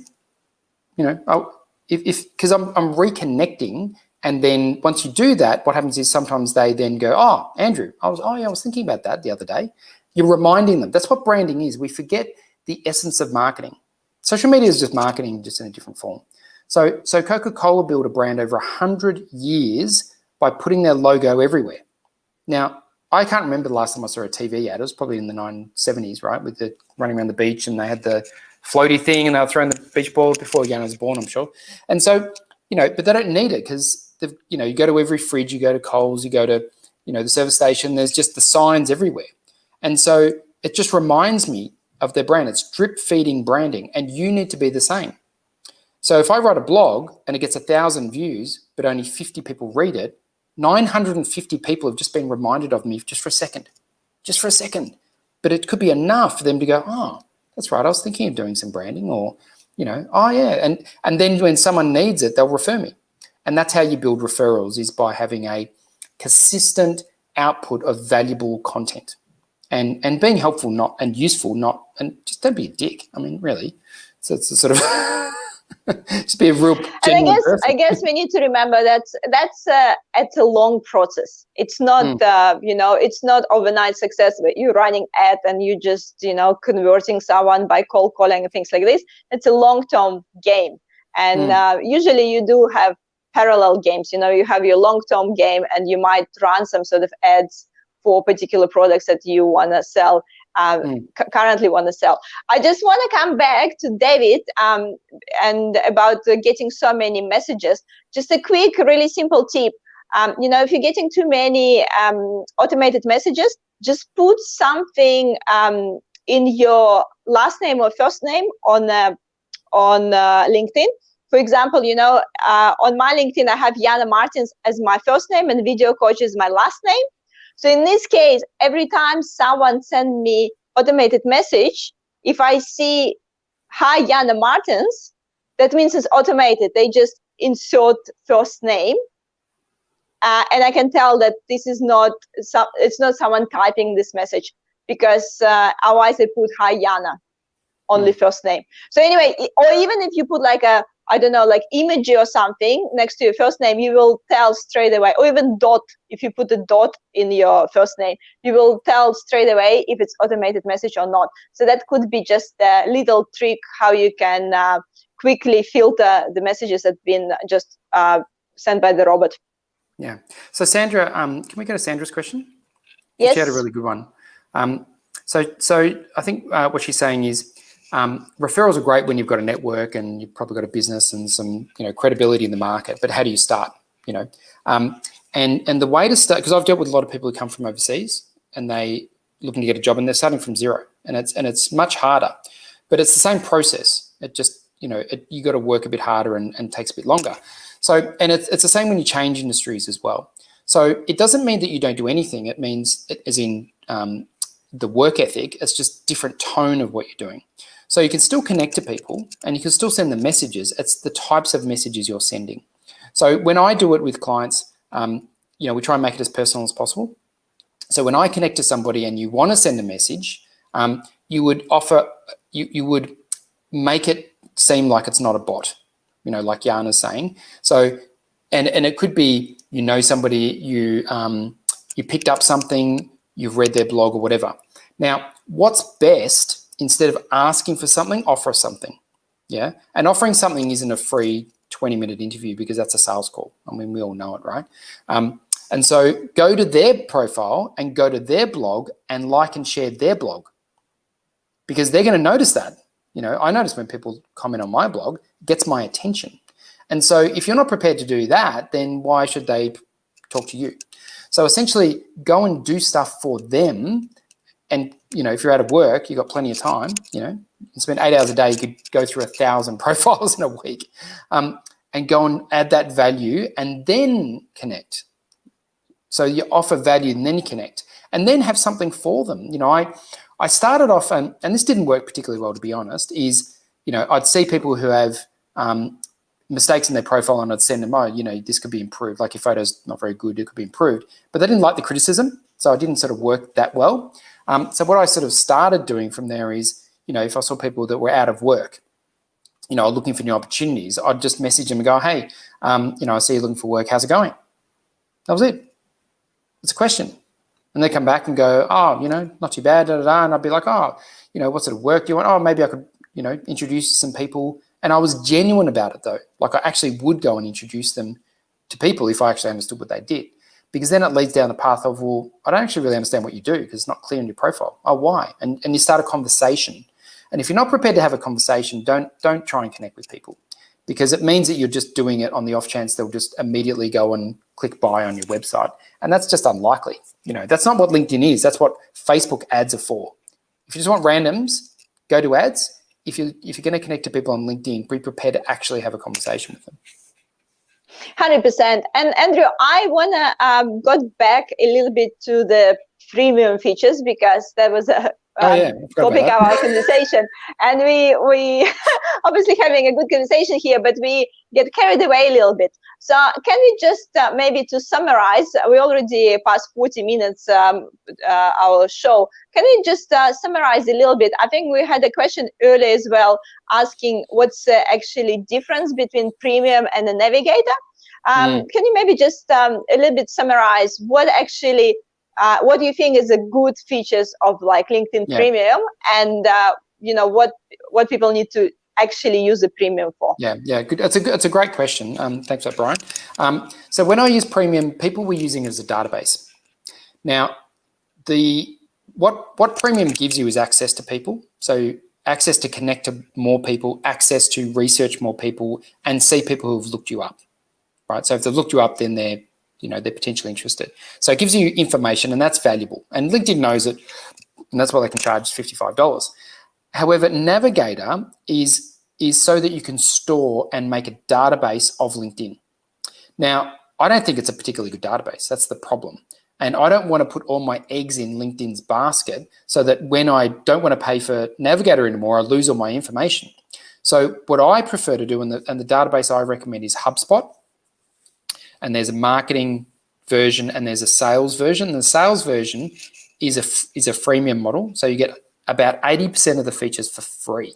Because I'm reconnecting. And then once you do that, what happens is sometimes they then go, oh, Andrew, I was thinking about that the other day. You're reminding them. That's what branding is. We forget the essence of marketing. Social media is just marketing, just in a different form. So Coca-Cola built a brand over 100 years by putting their logo everywhere. Now, I can't remember the last time I saw a TV ad. It was probably in the 1970s, right, with the running around the beach, and they had the floaty thing, and they were throwing the beach balls before Yana was born, I'm sure. And so, but they don't need it because, you go to every fridge, you go to Coles, you go to, the service station, there's just the signs everywhere. And so it just reminds me of their brand. It's drip feeding branding, and you need to be the same. So if I write a blog and it gets 1,000 views, but only 50 people read it, 950 people have just been reminded of me just for a second. But it could be enough for them to go, oh, that's right, I was thinking of doing some branding, or, oh yeah. And then when someone needs it, they'll refer me. And that's how you build referrals, is by having a consistent output of valuable content and being helpful, and useful, and just don't be a dick. I mean, really. So it's a sort of... just be a real genuine person. I guess we need to remember that that's a long process. It's not it's not overnight success. But you're running ad and you just converting someone by cold calling and things like this. It's a long-term game, and usually you do have parallel games. You have your long-term game, and you might run some sort of ads for particular products that you want to sell. Currently want to sell. I just want to come back to David and about getting so many messages. Just a quick, really simple tip. If you're getting too many automated messages, just put something in your last name or first name on LinkedIn. For example, on my LinkedIn, I have Yana Martins as my first name and Video Coach is my last name. So in this case, every time someone sends me automated message, if I see hi Jana Martens, that means it's automated. They just insert first name, and I can tell that this is not it's not someone typing this message, because otherwise they put hi Jana, only first name. So anyway, or even if you put like a, I don't know, like emoji or something next to your first name, you will tell straight away. Or even dot, if you put a dot in your first name, you will tell straight away if it's automated message or not. So that could be just a little trick how you can quickly filter the messages that have been just sent by the robot. Yeah. So Sandra, can we go to Sandra's question? Yes. She had a really good one. So I think what she's saying is, referrals are great when you've got a network and you've probably got a business and some, credibility in the market. But how do you start? And the way to start, because I've dealt with a lot of people who come from overseas and they looking to get a job and they're starting from zero, and it's much harder, but it's the same process. It just you got to work a bit harder and takes a bit longer. So it's the same when you change industries as well. So it doesn't mean that you don't do anything. It means, as in the work ethic, it's just different tone of what you're doing. So you can still connect to people and you can still send them messages. It's the types of messages you're sending. So when I do it with clients, we try and make it as personal as possible. So when I connect to somebody and you want to send a message, you would make it seem like it's not a bot, like Jana's saying. So, and it could be, somebody, you picked up something, you've read their blog or whatever. Now, what's best, instead of asking for something, offer something. Yeah. And offering something isn't a free 20-minute interview, because that's a sales call. I mean, we all know it, right? And so go to their profile and go to their blog and like and share their blog, because they're going to notice that. I notice when people comment on my blog, it gets my attention. And so if you're not prepared to do that, then why should they talk to you? So essentially go and do stuff for them. And, if you're out of work, you've got plenty of time, you spend 8 hours a day, you could go through 1,000 profiles in a week, and go and add that value and then connect. So you offer value and then you connect and then have something for them. I started off, and this didn't work particularly well, to be honest, is, I'd see people who have mistakes in their profile and I'd send them, this could be improved. Like, your photo's not very good, it could be improved. But they didn't like the criticism, so I didn't sort of work that well. So what I sort of started doing from there is, if I saw people that were out of work, looking for new opportunities, I'd just message them and go, hey, I see you looking for work, how's it going? That was it. It's a question. And they come back and go, oh, not too bad, and I'd be like, oh, what sort of work do you want? Oh, maybe I could, introduce some people. And I was genuine about it, though. Like, I actually would go and introduce them to people if I actually understood what they did. Because then it leads down the path of, well, I don't actually really understand what you do because it's not clear in your profile. Oh, why? And you start a conversation. And if you're not prepared to have a conversation, don't try and connect with people, because it means that you're just doing it on the off chance they'll just immediately go and click buy on your website. And that's just unlikely. That's not what LinkedIn is. That's what Facebook ads are for. If you just want randoms, go to ads. If you're going to connect to people on LinkedIn, be prepared to actually have a conversation with them. 100%. And Andrew, I want to go back a little bit to the premium features, because that was a topic of our conversation. And we obviously having a good conversation here, but we get carried away a little bit. So can we just maybe to summarize, we already passed 40 minutes our show. Can we just summarize a little bit? I think we had a question earlier as well, asking what's actually difference between premium and the navigator. Can you maybe just a little bit summarize what actually, what do you think is the good features of like LinkedIn Premium, and what people need to actually use the Premium for? Yeah, good. It's a great question. Thanks for that, Brian. So when I use Premium, people were using it as a database. Now, what Premium gives you is access to people. So access to connect to more people, access to research more people, and see people who've looked you up. Right. So if they've looked you up, then they're potentially interested. So it gives you information, and that's valuable. And LinkedIn knows it, and that's why they can charge $55. However, Navigator is so that you can store and make a database of LinkedIn. Now, I don't think it's a particularly good database. That's the problem. And I don't want to put all my eggs in LinkedIn's basket so that when I don't want to pay for Navigator anymore, I lose all my information. So what I prefer to do, and the database I recommend is HubSpot. And there's a marketing version and there's a sales version. The sales version is a freemium model. So you get about 80% of the features for free.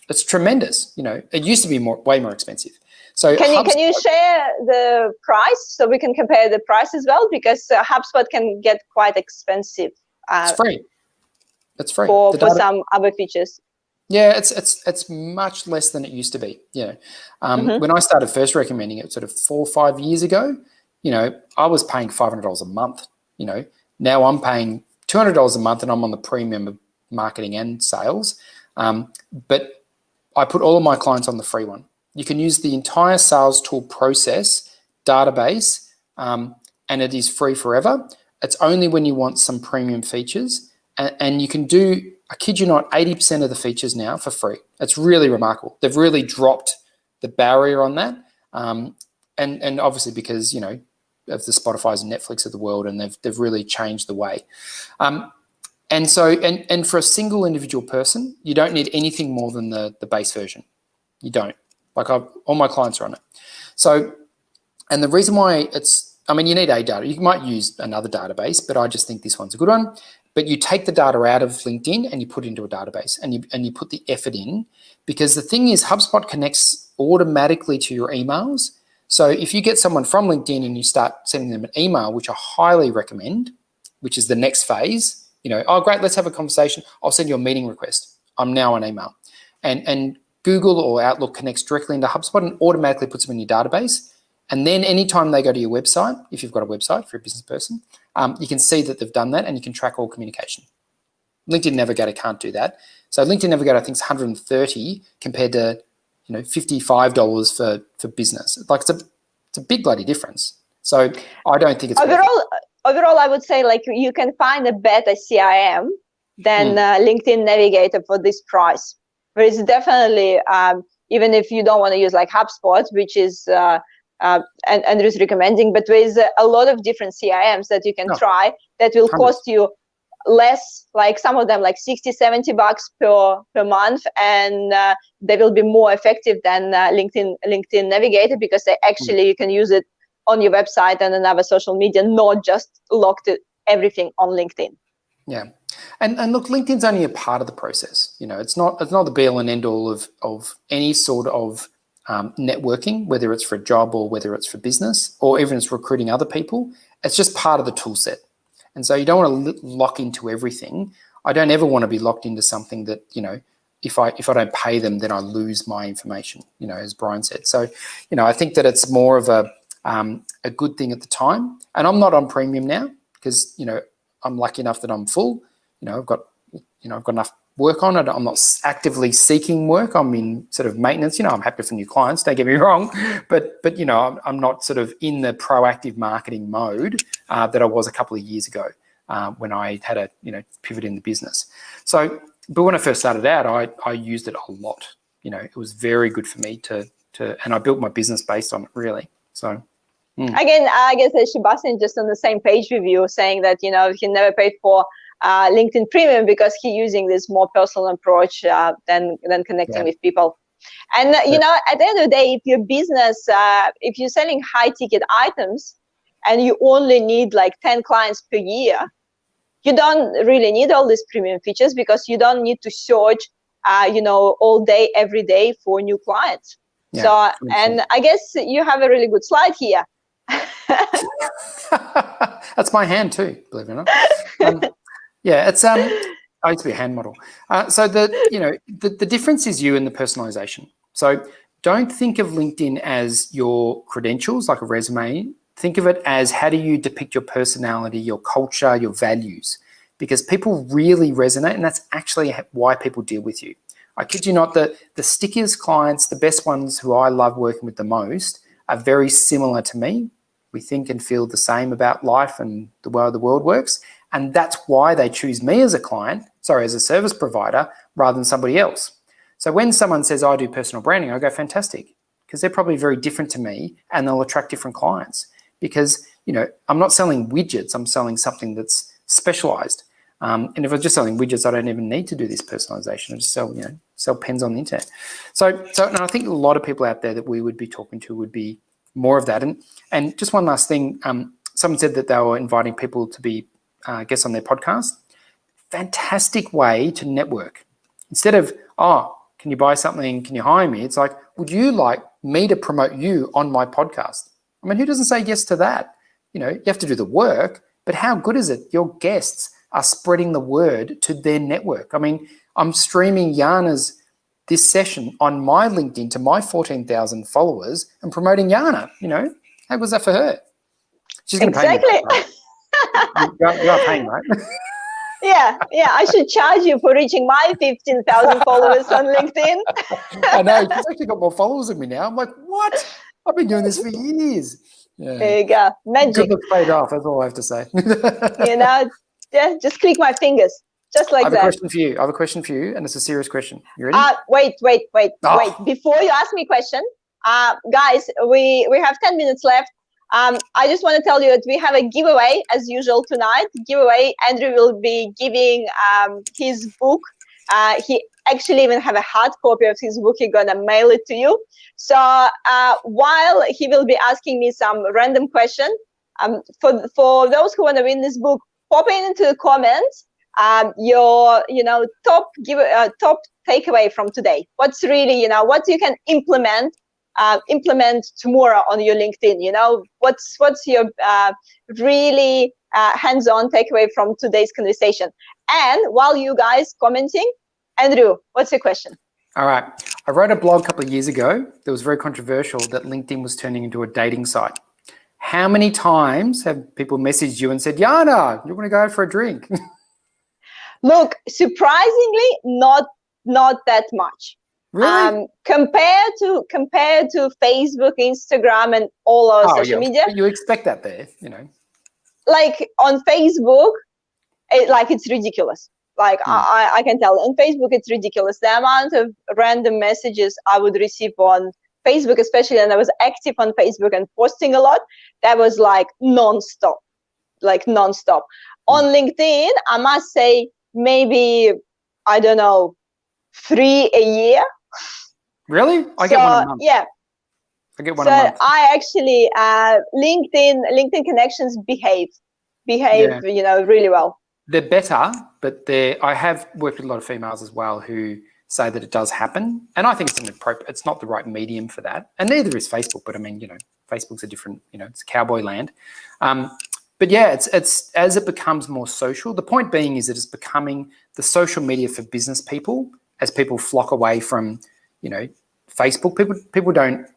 It's tremendous. You know, it used to be way more expensive. So can you share the price so we can compare the price as well? Because HubSpot can get quite expensive. It's free. It's free for some other features. Yeah, it's much less than it used to be. Yeah, when I started first recommending it, sort of 4 or 5 years ago, you know, I was paying $500 a month. You know, now I'm paying $200 a month, and I'm on the premium of marketing and sales. But I put all of my clients on the free one. You can use the entire sales tool process database, and it is free forever. It's only when you want some premium features, and you can do, I kid you not, 80% of the features now for free. It's really remarkable. They've really dropped the barrier on that, and obviously because, you know, of the Spotifys and Netflix of the world, and they've really changed the way. And so, and for a single individual person, you don't need anything more than the base version. You don't. Like all my clients are on it. So, and the reason why you need a data. You might use another database, but I just think this one's a good one. But you take the data out of LinkedIn and you put it into a database, and you put the effort in, because the thing is, HubSpot connects automatically to your emails. So if you get someone from LinkedIn and you start sending them an email, which I highly recommend, which is the next phase, you know, oh great, let's have a conversation. I'll send you a meeting request. I'm now on email, and Google or Outlook connects directly into HubSpot and automatically puts them in your database. And then anytime they go to your website, if you've got a website for a business person, you can see that they've done that, and you can track all communication. LinkedIn Navigator can't do that. So LinkedIn Navigator, I think, is $130 compared to, you know, $55 for business. Like it's a big bloody difference. So I don't think it's overall, I would say, like, you can find a better CRM than LinkedIn Navigator for this price. But it's definitely, even if you don't want to use like HubSpot, which is Andrew's recommending, but there is a lot of different CRMs that you can try that will cost you less, like some of them like $60-70 per month, and they will be more effective than LinkedIn Navigator, because they actually you can use it on your website and another social media, not just lock everything on LinkedIn. Yeah. And look, LinkedIn's only a part of the process. You know, it's not the be all and end all of any sort of networking, whether it's for a job or whether it's for business or even it's recruiting other people. It's just part of the tool set. And so you don't want to lock into everything. I don't ever want to be locked into something that, you know, if I don't pay them, then I lose my information, you know, as Brian said. So, you know, I think that it's more of a good thing at the time. And I'm not on premium now because, you know, I'm lucky enough that I'm full. You know, I've got enough work on it. I'm not actively seeking work. I'm in sort of maintenance. You know, I'm happy for new clients, don't get me wrong, but you know, I'm not sort of in the proactive marketing mode that I was a couple of years ago when I had a, you know, pivot in the business. So, but when I first started out, I used it a lot. You know, it was very good for me to and I built my business based on it, really. So. Again, I guess Sebastian just on the same page with you, saying that, you know, he never paid for LinkedIn Premium because he's using this more personal approach than connecting with people. And you know, at the end of the day, if your business, if you're selling high ticket items and you only need like 10 clients per year, you don't really need all these premium features because you don't need to search, you know, all day, every day for new clients. Yeah, so, and I guess you have a really good slide here. That's my hand too, believe it or not. Yeah, it's I used to be a hand model. So the difference is you and the personalization. So don't think of LinkedIn as your credentials, like a resume. Think of it as how do you depict your personality, your culture, your values, because people really resonate, and that's actually why people deal with you. I kid you not, the stickiest clients, the best ones who I love working with the most, are very similar to me. We think and feel the same about life and the way the world works. And that's why they choose me as a service provider, rather than somebody else. So when someone says, I do personal branding, I go, fantastic, because they're probably very different to me and they'll attract different clients. because, I'm not selling widgets. I'm selling something that's specialized. And if I'm just selling widgets, I don't even need to do this personalization. I just sell pens on the internet. So and I think a lot of people out there that we would be talking to would be more of that. And just one last thing, someone said that they were inviting people to be guests on their podcast. Fantastic way to network. Instead of, can you buy something? Can you hire me? It's like, would you like me to promote you on my podcast? I mean, who doesn't say yes to that? You have to do the work, but how good is it? Your guests are spreading the word to their network. I mean, I'm streaming Jana's this session on my LinkedIn to my 14,000 followers and promoting Jana. How was that for her? She's going to pay me. Right? You are paying, right? Yeah, I should charge you for reaching my 15,000 followers on LinkedIn. I know, she's actually got more followers than me now. I'm like, what? I've been doing this for years. Yeah. There you go, magic. Good look paid off, that's all I have to say. Just click my fingers, just like that. I have a question for you, and it's a serious question. You ready? Wait. Before you ask me a question, guys, we have 10 minutes left. I just want to tell you that we have a giveaway as usual tonight. Andrew will be giving his book. He actually even have a hard copy of his book. He's gonna mail it to you. So while he will be asking me some random question, for those who want to win this book, pop into the comments your top takeaway from today. What's really what you can implement tomorrow on your LinkedIn. What's your really hands-on takeaway from today's conversation? And while you guys commenting, Andrew, what's your question? All right. I wrote a blog a couple of years ago that was very controversial, that LinkedIn was turning into a dating site. How many times have people messaged you and said, Jana, you want to go out for a drink? Look, surprisingly, not that much. Really? Compared to Facebook, Instagram, and all our social media. But you expect that there, Like on Facebook, it's ridiculous. I can tell on Facebook it's ridiculous. The amount of random messages I would receive on Facebook, especially when I was active on Facebook and posting a lot, that was non-stop. On LinkedIn, I must say maybe, I don't know, 3 a year. Really? I get one a month. Yeah. I get one a month. I actually LinkedIn connections behave really well. They're better, but I have worked with a lot of females as well who say that it does happen, and I think it's not the right medium for that, and neither is Facebook. But I mean, Facebook's a different, it's cowboy land. But yeah, it's as it becomes more social. The point being is that it's becoming the social media for business people as people flock away from, Facebook. People don't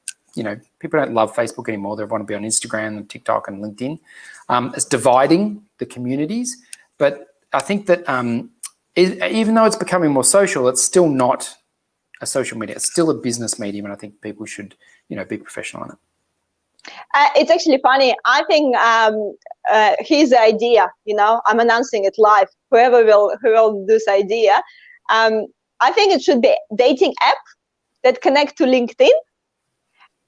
love Facebook anymore. They want to be on Instagram and TikTok and LinkedIn. It's dividing the communities. But I think that even though it's becoming more social, it's still not a social media. It's still a business medium, and I think people should, be professional on it. It's actually funny. I think his idea, I'm announcing it live. Whoever will do this idea, I think it should be a dating app that connect to LinkedIn,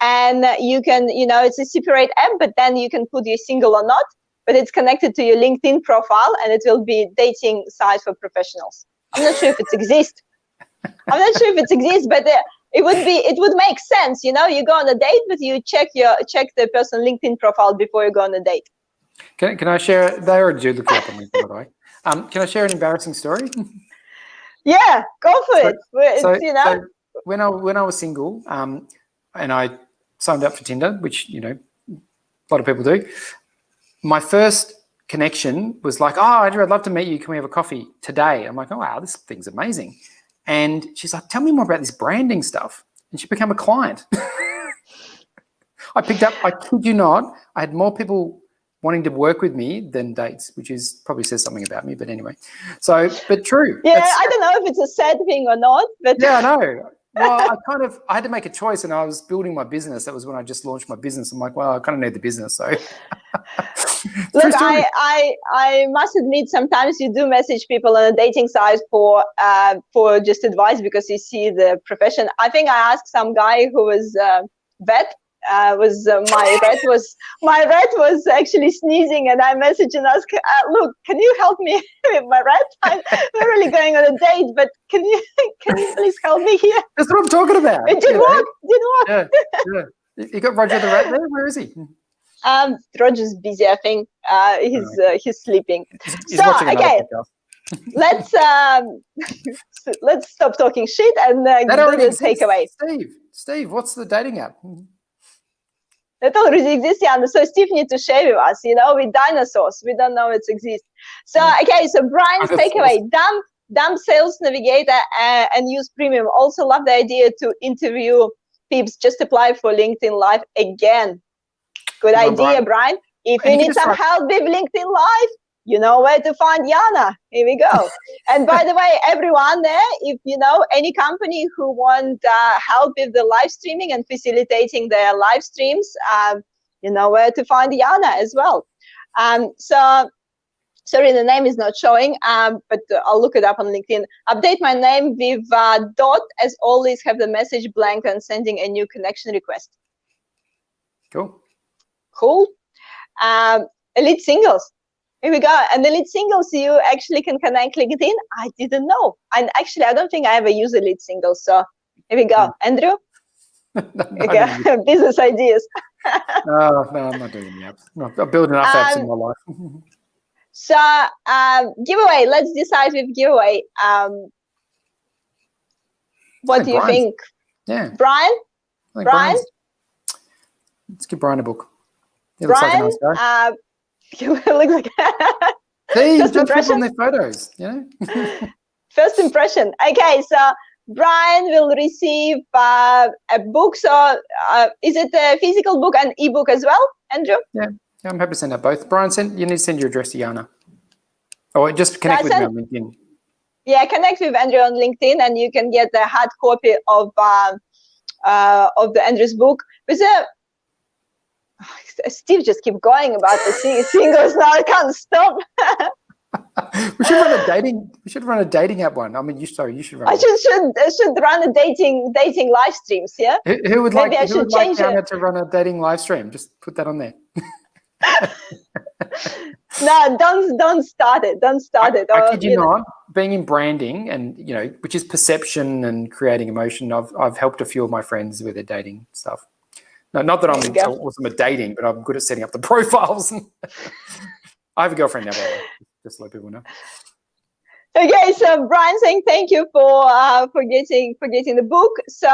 and you can, it's a separate app, but then you can put you're single or not, but it's connected to your LinkedIn profile, and it will be dating site for professionals. I'm not sure if it exists. but it would make sense. You go on a date, but you check the person's LinkedIn profile before you go on a date. Can I share? They already do look up on LinkedIn, by the way. Can I share an embarrassing story? Yeah, go for it. So when I was single, and I signed up for Tinder, which a lot of people do. My first connection was like, Andrew, I'd love to meet you. Can we have a coffee today? I'm like, oh wow, this thing's amazing. And she's like, tell me more about this branding stuff. And she became a client. I kid you not, I had more people wanting to work with me than dates, which probably says something about me, but anyway. But true. Yeah, I don't know if it's a sad thing or not, but yeah, I know. Well, I had to make a choice, and I was building my business. That was when I just launched my business. I'm like, well, I kind of need the business, so. Look, I must admit, sometimes you do message people on a dating site for just advice because you see the profession. I think I asked some guy who was vet my rat was actually sneezing, and I messaged and asked, look, can you help me with my rat? I'm really going on a date, but can you please help me here? That's what I'm talking about. It did work. Yeah. You got Roger the rat there? Where is he? Roger's busy, I think. He's sleeping. He's watching another podcast. let's stop talking shit and do the takeaway. Steve, what's the dating app? That already exists, yeah. So Steve needs to share with us. With dinosaurs, we don't know it exists. So so Brian's takeaway: dump Sales Navigator and use Premium. Also love the idea to interview peeps. Just apply for LinkedIn Live again. Good idea, Brian. If you need some help with LinkedIn Live, you know where to find Jana. Here we go. And by the way, everyone there, if you know any company who want help with the live streaming and facilitating their live streams, you know where to find Jana as well. Sorry, the name is not showing, but I'll look it up on LinkedIn. Update my name with dot, as always, have the message blank and sending a new connection request. Cool. Elite Singles. Here we go. And Elite Singles, you actually can connect LinkedIn. I didn't know. And actually, I don't think I ever use Elite Singles. So here we go. Andrew? No, business ideas. No, I'm not doing the apps. No, I'm building enough apps in my life. So giveaway. Let's decide with giveaway. What do you think? Yeah. Brian? Let's give Brian a book. He looks like a nice guy. You look like First impression on their photos, First impression. Okay, so Brian will receive a book. So is it a physical book and ebook as well, Andrew? Yeah, I'm happy to send out both. Brian, you need to send your address to Jana. Or just connect with me on LinkedIn. Yeah, connect with Andrew on LinkedIn, and you can get the hard copy of the Andrew's book. Steve just keep going about the singles now. I can't stop. We should run a dating app one. I mean, you should run. I should run a dating live streams. Yeah. Who would like Jana to run a dating live stream? Just put that on there. No, don't start it. Don't start it. I kid you not. Being in branding and which is perception and creating emotion, I've helped a few of my friends with their dating stuff. No, not that I'm awesome at dating, but I'm good at setting up the profiles. I have a girlfriend now, by the way, just to let people know. Okay, so Brian saying thank you for getting the book. So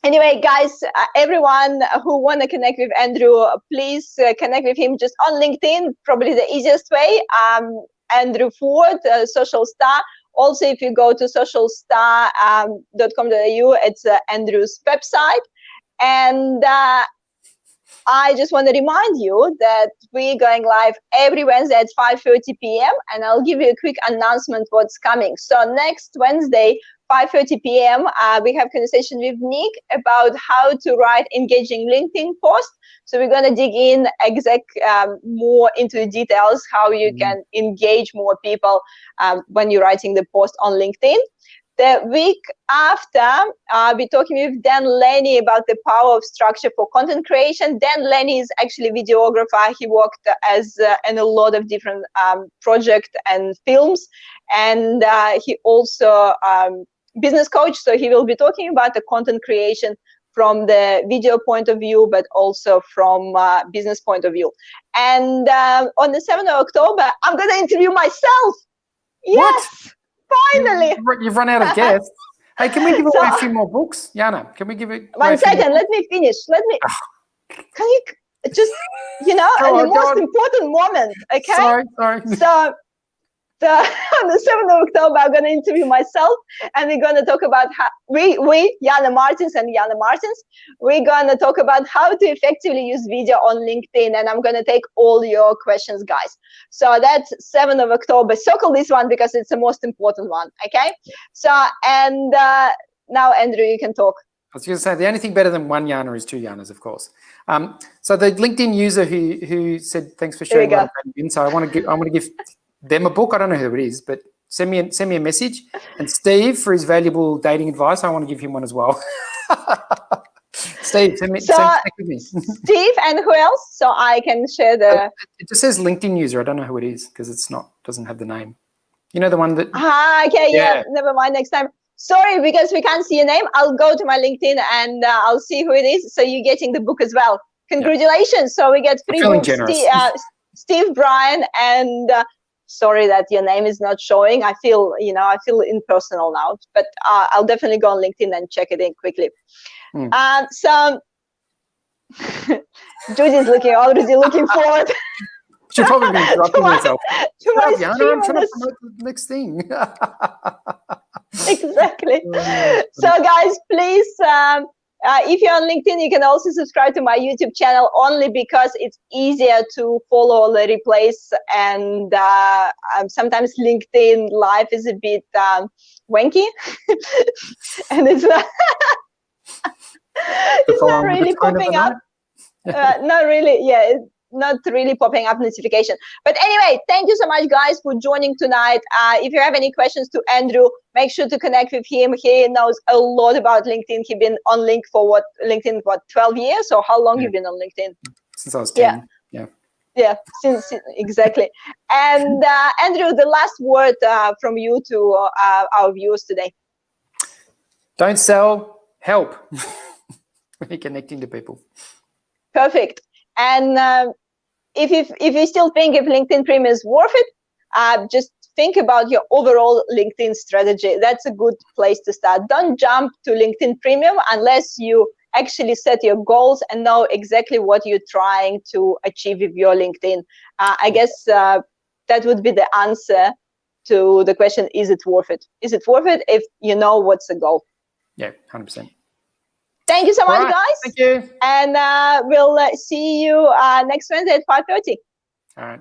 anyway, guys, everyone who want to connect with Andrew, please connect with him just on LinkedIn. Probably the easiest way. Andrew Ford, Social Star. Also, if you go to socialstar.com.au, it's Andrew's website. And I just want to remind you that we're going live every Wednesday at 5:30 p.m. and I'll give you a quick announcement what's coming. So next Wednesday, 5:30 p.m., we have conversation with Nick about how to write engaging LinkedIn posts. So we're going to dig in more into the details, how you can engage more people when you're writing the post on LinkedIn. The week after, I'll be talking with Dan Lenny about the power of structure for content creation. Dan Lenny is actually a videographer. He worked in a lot of different projects and films. And he also business coach. So he will be talking about the content creation from the video point of view, but also from business point of view. And on the 7th of October, I'm going to interview myself. Yes. What? Finally. You've run out of guests. Hey, can we give away a few more books? Jana, can we give it? 1 second, let me finish. Can you just, the most important moment, okay? Sorry. So on the 7th of October, I'm going to interview myself, and we're going to talk about how Jana Martins, we're going to talk about how to effectively use video on LinkedIn, and I'm going to take all your questions, guys. So that's 7th of October. Circle this one because it's the most important one, okay? So, and now, Andrew, you can talk. I was going to say, the only thing better than one Jana is two Janas, of course. So the LinkedIn user who said, thanks for sharing that info, I want to give them a book. I don't know who it is, but send me a message. And Steve, for his valuable dating advice, I want to give him one as well. Steve, send So, connect with me. Steve, and who else? So I can share the. It just says LinkedIn user. I don't know who it is because it's not, doesn't have the name. You know, the one that. Okay, Yeah. never mind. Next time. Sorry, because we can't see your name. I'll go to my LinkedIn and I'll see who it is. So you're getting the book as well. Congratulations! So we get 3 books. Steve Bryan, and sorry that your name is not showing. I feel impersonal now, but I'll definitely go on LinkedIn and check it in quickly. So Judy's already looking forward. She'll probably be interrupting herself. I'm trying to promote the next thing. Exactly. So guys, please, if you're on LinkedIn, you can also subscribe to my YouTube channel, only because it's easier to follow the replays, and sometimes LinkedIn live is a bit wanky and it's not it's not really popping up. Not really, not really popping up notification. But anyway, thank you so much, guys, for joining tonight. If you have any questions to Andrew, make sure to connect with him. He knows a lot about LinkedIn. He's been on LinkedIn 12 years? Or how long you been on LinkedIn? Since I was 10. Yeah, since exactly. And Andrew, the last word from you to our viewers today. Don't sell, help. When you're connecting to people. Perfect. And if you still think if LinkedIn Premium is worth it, just think about your overall LinkedIn strategy. That's a good place to start. Don't jump to LinkedIn Premium unless you actually set your goals and know exactly what you're trying to achieve with your LinkedIn. I guess that would be the answer to the question, is it worth it? Is it worth it if you know what's the goal? Yeah, 100%. Thank you so much, guys. Thank you. And we'll see you next Wednesday at 5:30. All right.